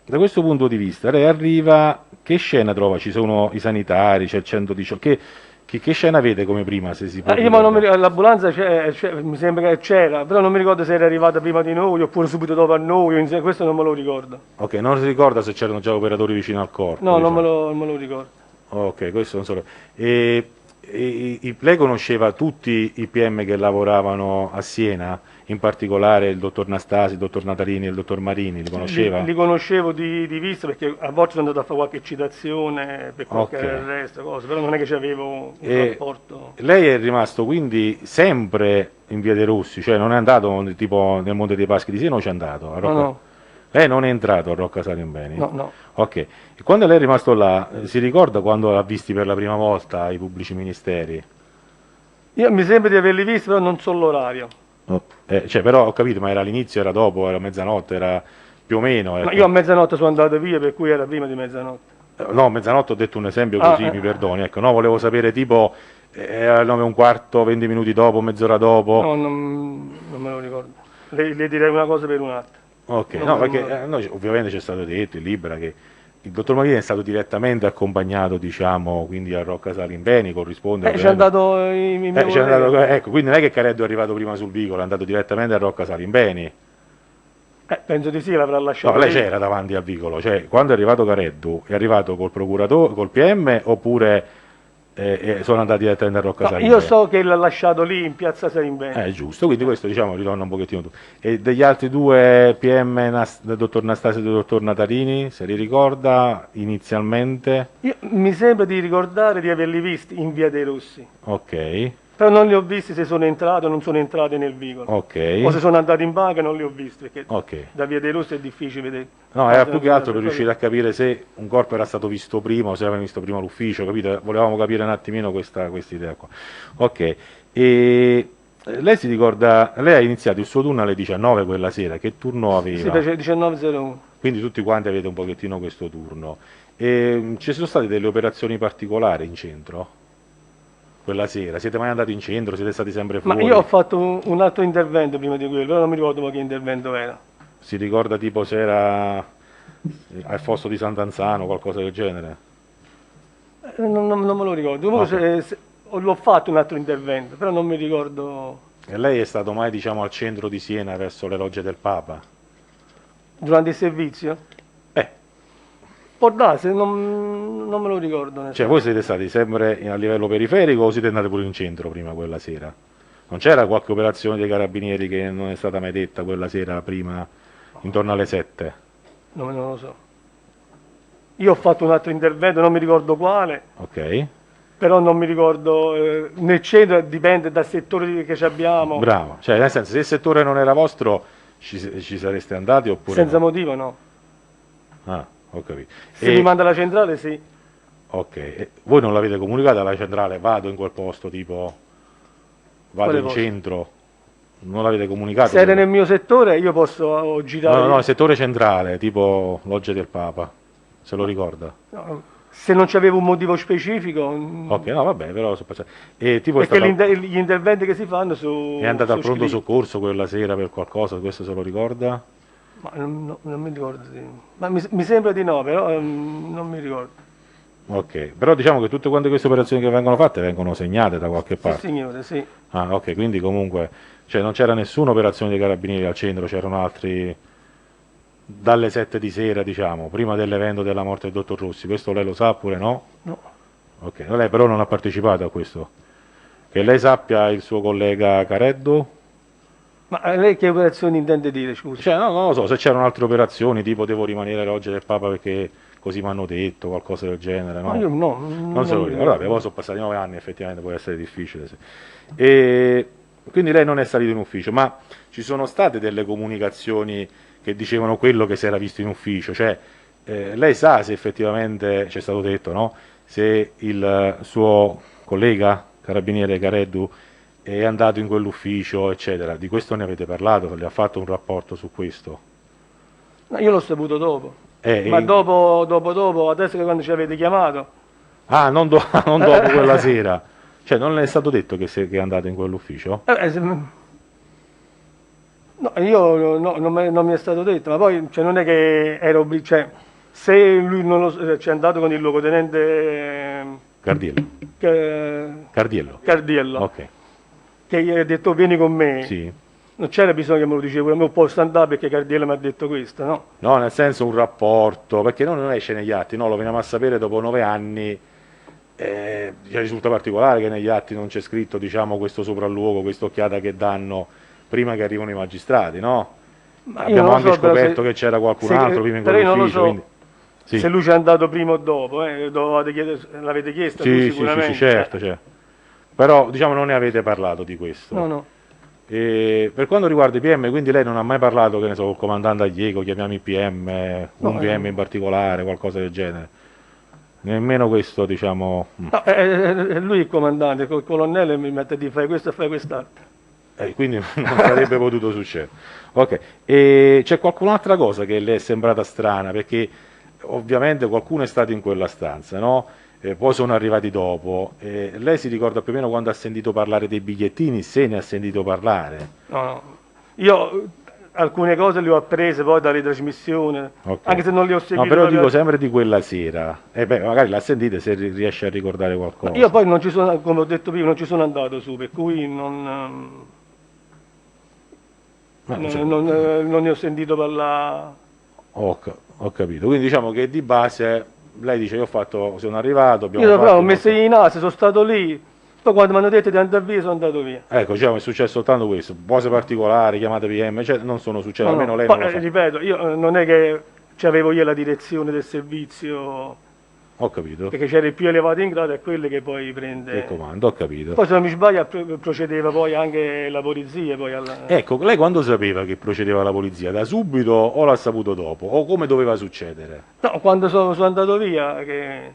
da questo punto di vista lei arriva, che scena trova? Ci sono i sanitari, c'è il 118, che scena vede come prima, se si può Io ma non mi ricordo, l'ambulanza mi sembra che c'era, però non mi ricordo se era arrivata prima di noi oppure subito dopo a noi, questo non me lo ricordo. Ok, non si ricorda se c'erano già operatori vicino al corpo? No, diciamo. non me lo ricordo. Ok, questo non so. Lei conosceva tutti i PM che lavoravano a Siena, in particolare il dottor Nastasi, il dottor Natalini e il dottor Marini, li conosceva? Li conoscevo di vista perché a volte sono andato a fare qualche citazione per qualche arresto, cosa, però non è che c'avevo un rapporto. Lei è rimasto quindi sempre in via dei Rossi, cioè non è andato tipo nel Monte dei Paschi di Siena o c'è andato? A Rocca... No. Lei non è entrato a Rocca Salimbeni? No. Ok, e quando lei è rimasto là, si ricorda quando l'ha visti per la prima volta i pubblici ministeri? Io mi sembra di averli visti, però non so l'orario. Però ho capito, ma era all'inizio, era dopo, era mezzanotte, era più o meno. Ecco. Ma io a mezzanotte sono andato via, per cui era prima di mezzanotte. No, mezzanotte ho detto un esempio così, mi perdoni. Ecco, no, volevo sapere tipo alle 9:15, 20 minuti dopo, mezz'ora dopo. No, non me lo ricordo. Le direi una cosa per un'altra. Ok, no, perché noi, ovviamente c'è stato detto in Libera che il dottor Marini è stato direttamente accompagnato, diciamo, quindi a Rocca Salimbeni, corrisponde... C'è andato ecco, quindi non è che Careddu è arrivato prima sul vicolo, è andato direttamente a Rocca Salimbeni. Penso di sì, l'avrà lasciato. No, lei c'era davanti al vicolo, cioè quando è arrivato Careddu, è arrivato col procuratore, col PM oppure e sono andati a tendere Rocca No, Salimbene. io so che l'ha lasciato lì in piazza Salimbene. Giusto, quindi questo diciamo ritorna un pochettino tu. E degli altri due PM, del dottor Nastasio e del dottor Natarini, se li ricorda inizialmente? Mi sembra di ricordare di averli visti in Via dei Rossi, Ok, però non li ho visti se sono entrato o non sono entrati nel vicolo. ok, O se sono andati in banca non li ho visti, perché ok. da Via dei Rossi è difficile vedere. No, era più che altro per riuscire a capire se un corpo era stato visto prima o se avevano visto prima l'ufficio, capito? Volevamo capire un attimino questa idea qua. Ok, e lei si ricorda, lei ha iniziato il suo turno alle 19 quella sera, che turno aveva? Si fece 19.01. Quindi tutti quanti avete un pochettino questo turno. E, ci sono state delle operazioni particolari in centro? Quella sera? Siete mai andati in centro? Siete stati sempre Ma fuori? io ho fatto un altro intervento prima di quello, però non mi ricordo ma che intervento era. Si ricorda tipo se era al fosso di Sant'Anzano, qualcosa del genere? Non me lo ricordo. Comunque l'ho fatto un altro intervento, però non mi ricordo E lei è stato mai, diciamo, al centro di Siena verso le logge del Papa? durante il servizio. Eh, Può darsi, non me lo ricordo. cioè voi siete stati sempre a livello periferico o siete andati pure in centro prima quella sera? Non c'era qualche operazione dei carabinieri che non è stata mai detta quella sera prima, intorno alle 7? Non lo so. Io ho fatto un altro intervento, non mi ricordo quale, Ok, però non mi ricordo. Nel centro dipende dal settore che abbiamo. bravo. Cioè, nel senso, se il settore non era vostro, ci sareste andati oppure Senza no? motivo no. Ah, ho capito. Se mi manda la centrale sì. Ok, e voi non l'avete comunicato alla centrale, vado in quel posto, tipo, vado Quale in posto? centro? Non l'avete comunicato? Se era nel mio settore io posso girare. No, il settore centrale, tipo Logge del Papa, se lo ricorda. No, se non c'avevo un motivo specifico. Ok, no, vabbè, però sono passato. E tipo è, Perché stata- gli interventi che si fanno su. è andata al su pronto scritti. soccorso quella sera per qualcosa, questo se lo ricorda? Ma non mi ricordo. Ma mi sembra di no, però non mi ricordo. Ok, però diciamo che tutte quante queste operazioni che vengono fatte vengono segnate da qualche Sì, parte. signore, sì. Ah, ok, quindi comunque, cioè non c'era nessuna operazione dei carabinieri al centro, c'erano altri dalle 7 di sera, diciamo, prima dell'evento della morte del dottor Rossi. Questo lei lo sa oppure no? No. Ok, lei però non ha partecipato a questo. Che lei sappia il suo collega Careddu? Ma lei che operazioni intende dire, scusa? Cioè, no, non lo so, se c'erano altre operazioni, tipo devo rimanere alle Logge del Papa perché così mi hanno detto, qualcosa del genere, no? Ma io no. Non se lo ricordo, vabbè, poi sono passati 9 anni, effettivamente può essere difficile. Sì. E quindi lei non è salito in ufficio, ma ci sono state delle comunicazioni che dicevano quello che si era visto in ufficio? Cioè, lei sa se effettivamente, ci è stato detto, no? Se il suo collega, carabiniere Careddu, è andato in quell'ufficio, eccetera. Di questo ne avete parlato? Le ha fatto un rapporto su questo? No, io l'ho saputo dopo. Eh, Ma e- dopo, adesso che quando ci avete chiamato. Ah, non dopo quella sera. Cioè, non le è stato detto che è andato in quell'ufficio? No, io non mi è stato detto, ma poi cioè, non è che ero cioè, se lui non c'è andato con il luogotenente Cardiello. Cardiello. Cardiello, Ok, che gli ha detto vieni con me, sì. non c'era bisogno che me lo dicevo, non posso andare perché Cardiello mi ha detto questo, no? No, nel senso un rapporto, perché non esce negli atti, no, lo veniamo a sapere dopo 9 anni. Ci risulta particolare che negli atti non c'è scritto, diciamo, questo sopralluogo, questa occhiata che danno prima che arrivano i magistrati, no? Ma io Abbiamo non lo anche so, però scoperto se- che c'era qualcun se- altro prima in però io non lo quell'ufficio, so quindi... Sì. se lui ci è andato prima o dopo, l'avete chiesto tu Sì, sicuramente. certo, certo. Però diciamo non ne avete parlato di questo. No. E per quanto riguarda i PM, quindi lei non ha mai parlato, che ne so, col comandante Agliego, chiamiamo i PM, un No, PM in particolare, qualcosa del genere. Nemmeno questo, diciamo. No, è lui il comandante, col colonnello mi mette di fare questo e fare quest'altro. Quindi non sarebbe potuto succedere. Ok, e c'è qualcun'altra cosa che le è sembrata strana, perché ovviamente qualcuno è stato in quella stanza, no? Poi sono arrivati dopo. Lei si ricorda più o meno quando ha sentito parlare dei bigliettini, se ne ha sentito parlare? No. Io alcune cose le ho apprese poi dalle trasmissioni, Ok. anche se non le ho seguite. No, però dico sempre di quella sera. Magari la sentite se riesce a ricordare qualcosa. Io poi non ci sono, come ho detto prima, non ci sono andato su, per cui non ne ho sentito parlare. Ho capito. Quindi diciamo che di base lei dice io sono arrivato, abbiamo Io fatto però ho il messo nostro- in asse, sono stato lì, poi quando mi hanno detto di andare via sono andato via. Ecco, diciamo, è successo soltanto questo, cose particolari, chiamate PM, cioè, non sono successe, No, no. almeno lei Poi, non lo sa. ripeto, io non è che c'avevo io la direzione del servizio, Ho capito, perché c'era il più elevato in grado e quello che poi che prende. comando, ho capito. Poi se non mi sbaglio procedeva poi anche la polizia, poi Ecco, lei quando sapeva che procedeva la polizia? Da subito o l'ha saputo dopo? O come doveva succedere? No, quando sono andato via, che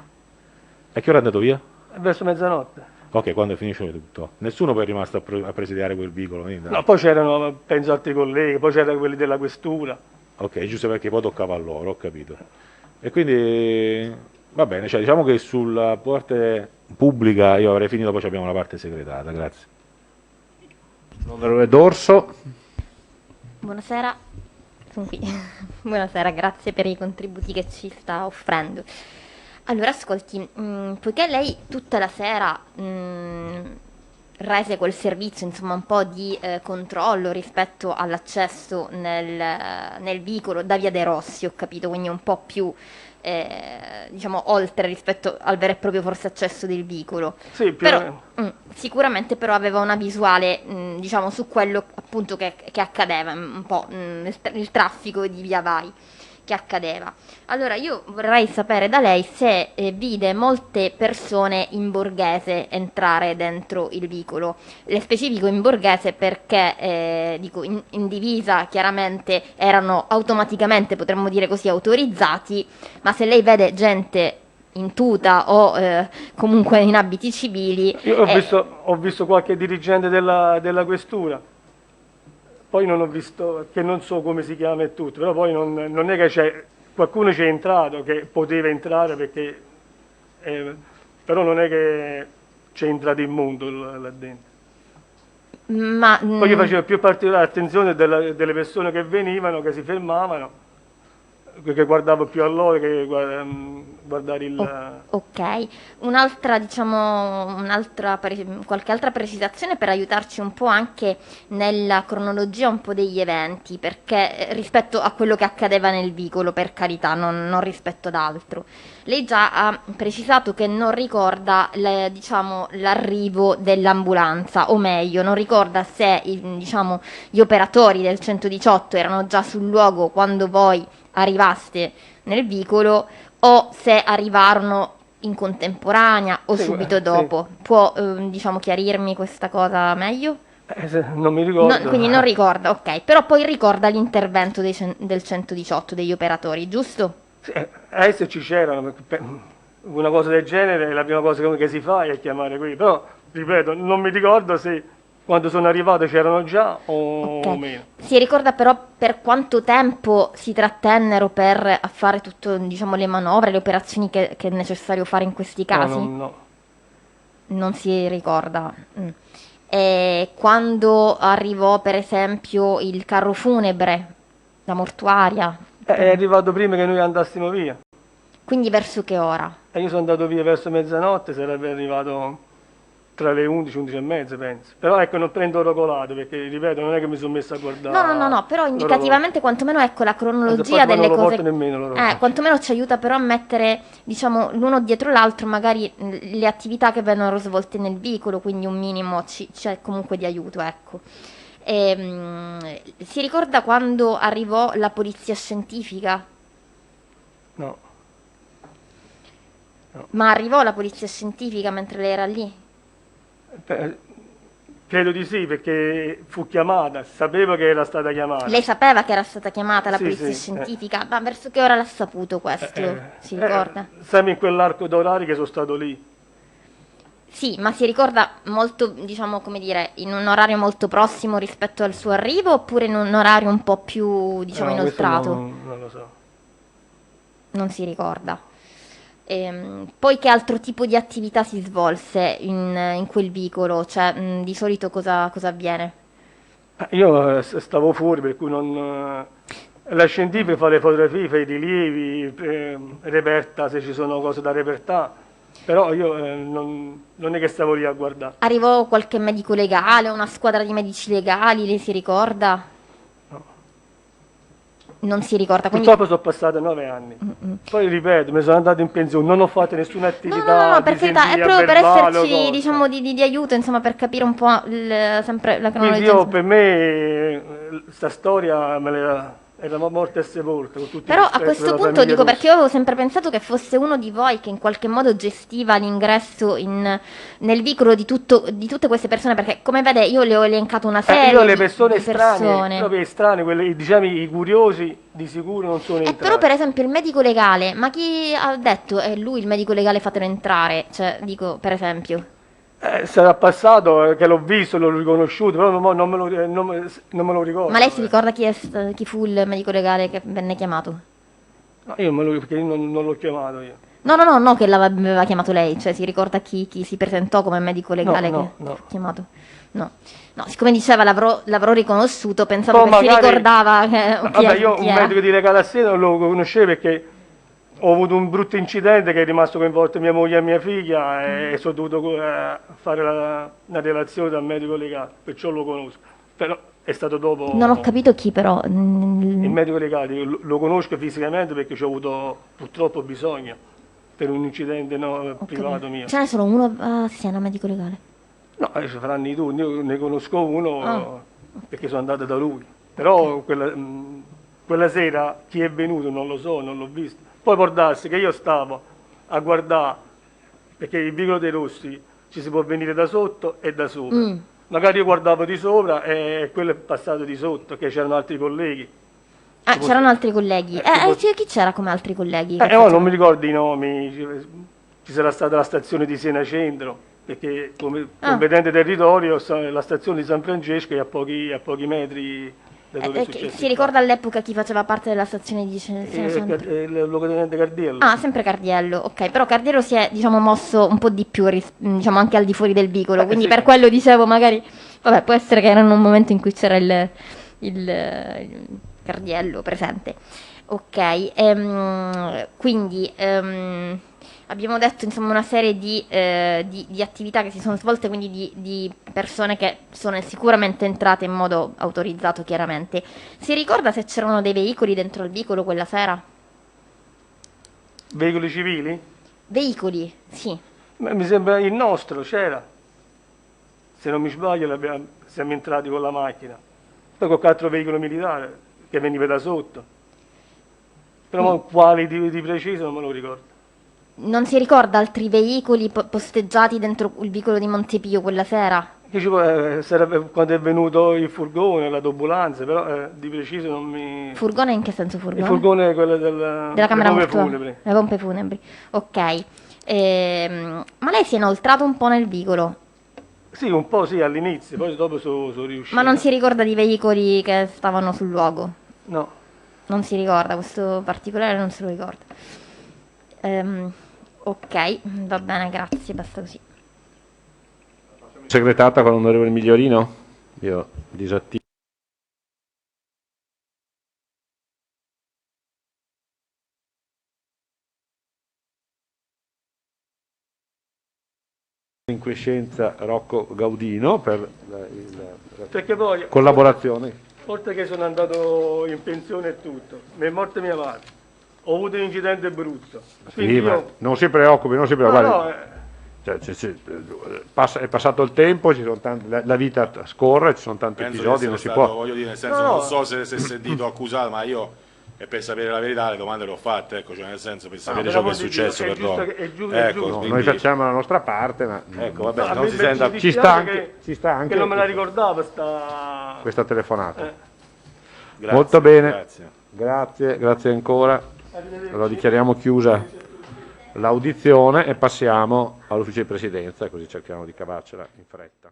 A che ora è andato via? verso mezzanotte. Ok, quando finisce tutto. Nessuno poi è rimasto a presidiare quel vicolo? Niente. No, poi c'erano, penso, altri colleghi, poi c'erano quelli della questura. Ok, giusto perché poi toccava a loro, ho capito. E quindi va bene, cioè, diciamo che sulla parte pubblica io avrei finito, poi abbiamo la parte segretata, grazie. Onorevole D'Orso. Buonasera, sono qui. Buonasera, grazie per i contributi che ci sta offrendo. Allora, ascolti, poiché lei tutta la sera rese quel servizio, insomma, un po' di controllo rispetto all'accesso nel vicolo da Via dei Rossi, ho capito, quindi un po' più, diciamo, oltre rispetto al vero e proprio forse accesso del vicolo. Sì, più Però, sicuramente però aveva una visuale, diciamo, su quello appunto che accadeva, un po' il traffico di Via Vai che accadeva. Allora io vorrei sapere da lei se vide molte persone in borghese entrare dentro il vicolo. Le specifico in borghese perché dico in divisa chiaramente erano automaticamente, potremmo dire così, autorizzati, ma se lei vede gente in tuta o comunque in abiti civili. Io ho visto qualche dirigente della questura, poi non ho visto, che non so come si chiama e tutto, però poi non è che qualcuno c'è entrato, che poteva entrare perché, però non è che c'è entrato immondo là dentro. Ma Poi io facevo più particolare attenzione delle persone che venivano, che si fermavano, che guardavo più a loro che guardare il... ok, un'altra, diciamo, qualche altra precisazione per aiutarci un po' anche nella cronologia un po' degli eventi, perché rispetto a quello che accadeva nel vicolo, per carità, non rispetto ad altro. Lei già ha precisato che non ricorda, diciamo, l'arrivo dell'ambulanza, o meglio, non ricorda se, diciamo, gli operatori del 118 erano già sul luogo quando voi arrivaste nel vicolo o se arrivarono in contemporanea o Sì, subito sì. dopo. Può, diciamo, chiarirmi questa cosa meglio? non mi ricordo. Quindi non ricorda, ok, però poi ricorda l'intervento del 118, degli operatori, giusto? Sì, se ci c'erano, una cosa del genere, la prima cosa che si fa è chiamare qui, però, ripeto, non mi ricordo se quando sono arrivato c'erano già o Ok. meno. Si ricorda però per quanto tempo si trattennero per fare tutto, diciamo, le manovre, le operazioni che è necessario fare in questi casi? No. Non si ricorda. E quando arrivò per esempio il carro funebre, la mortuaria, È arrivato prima che noi andassimo via. quindi verso che ora? E io sono andato via verso mezzanotte, sarebbe arrivato tra le 11 e 11 e mezza, penso. Però ecco, non prendo rocolato, perché, ripeto, non è che mi sono messo a guardare... No, però indicativamente quantomeno ecco la cronologia Anzi, poi delle non lo cose. porto nemmeno l'orologio. Quantomeno ci aiuta però a mettere, diciamo, l'uno dietro l'altro magari le attività che vennero svolte nel vicolo, quindi un minimo c'è comunque di aiuto, ecco. Si ricorda quando arrivò la polizia scientifica? No. Ma arrivò la polizia scientifica mentre lei era lì? Credo di sì, perché fu chiamata, sapevo che era stata chiamata. Lei sapeva che era stata chiamata la Sì, polizia sì, scientifica? Ma verso che ora l'ha saputo questo? Si ricorda? Siamo in quell'arco d'orari che sono stato lì. Sì, ma si ricorda molto, diciamo, come dire, in un orario molto prossimo rispetto al suo arrivo oppure in un orario un po' più, diciamo, No, questo inoltrato? non lo so. Non si ricorda. Poi che altro tipo di attività si svolse in quel vicolo? Cioè, di solito cosa avviene? Io stavo fuori, per cui non... La scientifica fa le fotografie, fa i rilievi, reperta se ci sono cose da repertare, però io non è che stavo lì a guardare. Arrivò qualche medico legale, una squadra di medici legali, lei si ricorda? Non si ricorda, quindi... Purtroppo sono passati 9 anni. Poi ripeto, mi sono andato in pensione, non ho fatto nessuna attività No, per di carità, è sentire proprio per verbale o esserci, cosa. diciamo, di aiuto, insomma, per capire un po' sempre la Quindi cronologia. per me questa storia era morta e sepolta. Con tutto Però il a rispetto questo della punto famiglia dico, Rossi. perché io avevo sempre pensato che fosse uno di voi che in qualche modo gestiva l'ingresso nel vicolo di tutte queste persone, perché come vede io le ho elencato una serie Io le di persone di estranee, proprio estranee, quelli, diciamo i curiosi, di sicuro non sono entrati. Però per esempio il medico legale, ma chi ha detto è lui il medico legale, fatelo entrare? Cioè, dico, per esempio. Sarà passato che l'ho visto, l'ho riconosciuto, però non me lo ricordo. Ma lei si ricorda chi fu il medico legale che venne chiamato? No, perché io non l'ho chiamato io. No, che l'aveva chiamato lei, cioè si ricorda chi si presentò come medico legale No. che fu chiamato? No, siccome diceva l'avrò riconosciuto, pensavo Poi che si magari- ricordava chi Vabbè, io chi un era. medico di legale a Siena non lo conoscevo perché ho avuto un brutto incidente che è rimasto coinvolto mia moglie e mia figlia e sono dovuto fare una relazione dal medico legale, perciò lo conosco. Però è stato dopo Non ho capito chi però. il medico legale, io lo conosco fisicamente perché ci ho avuto purtroppo bisogno per un incidente privato mio. Ce n'è solo uno a Siena, medico legale. No, ci faranno i turni, io ne conosco uno Ah. perché sono andato da lui. Però quella sera chi è venuto non lo so, non l'ho visto. Poi può darsi che io stavo a guardare, perché il vicolo dei Rossi ci si può venire da sotto e da sopra. Magari io guardavo di sopra e quello è passato di sotto, che c'erano altri colleghi. Ah, c'erano altri colleghi. Chi c'era come altri colleghi? Che Non facevano? mi ricordo i nomi, ci sarà stata la stazione di Siena Centro, perché come competente territorio la stazione di San Francesco è a pochi metri da dove è successo. Si ricorda all'epoca chi faceva parte della stazione di Siena Centro? Il luogotenente Cardiello. Ah, sempre Cardiello, ok, però Cardiello si è, diciamo, mosso un po' di più, diciamo, anche al di fuori del vicolo, quindi sì. per quello dicevo, magari, vabbè, può essere che era in un momento in cui c'era il Cardiello presente. Ok, quindi abbiamo detto, insomma, una serie di attività che si sono svolte, quindi di persone che sono sicuramente entrate in modo autorizzato, chiaramente. Si ricorda se c'erano dei veicoli dentro il vicolo quella sera? Veicoli civili? Veicoli, sì. Mi sembra il nostro c'era. Se non mi sbaglio siamo entrati con la macchina. Poi qualche altro veicolo militare che veniva da sotto. Però quali di preciso non me lo ricordo. Non si ricorda altri veicoli posteggiati dentro il vicolo di Montepio quella sera? Quando è venuto il furgone, l'autobulanza, però di preciso non mi... Furgone in che senso furgone? Il furgone è quello della Camera pompe mortuaria. funebri. Le pompe funebri. Ok. Ma lei si è inoltrato un po' nel vicolo, Sì, un po' sì, all'inizio, poi dopo sono riuscito. ma non si ricorda di veicoli che stavano sul luogo? No. Non si ricorda, questo particolare non se lo ricorda. Ok, va bene, grazie, basta così. Segretata con l'onorevole Migliorino? Io disattivo. In quiescenza Rocco Gaudino per Perché poi, collaborazione. oltre che sono andato in pensione e tutto, mi è morta mia madre, ho avuto un incidente brutto. Quindi Sì, ma io... non si preoccupi, non si preoccupi. No, guardi, è passato il tempo, la vita scorre, ci sono tanti Penso episodi, di non essere si stato, può. voglio dire, nel senso, No. non so se si è sentito accusato, ma io, e per sapere la verità, le domande le ho fatte, ecco, cioè nel senso, per sapere per ciò che è amor di Dio, successo, è giusto perdono. che- è giusto, Ecco, giusto. No, quindi- noi facciamo la nostra parte, ma Ecco, vabbè, a non me si mi senta... dispiace ci sta che anche non me la ricordavo sta... questa telefonata. Grazie, Molto bene. Grazie. Grazie ancora. Allora dichiariamo chiusa l'audizione e passiamo all'ufficio di presidenza, così cerchiamo di cavarcela in fretta.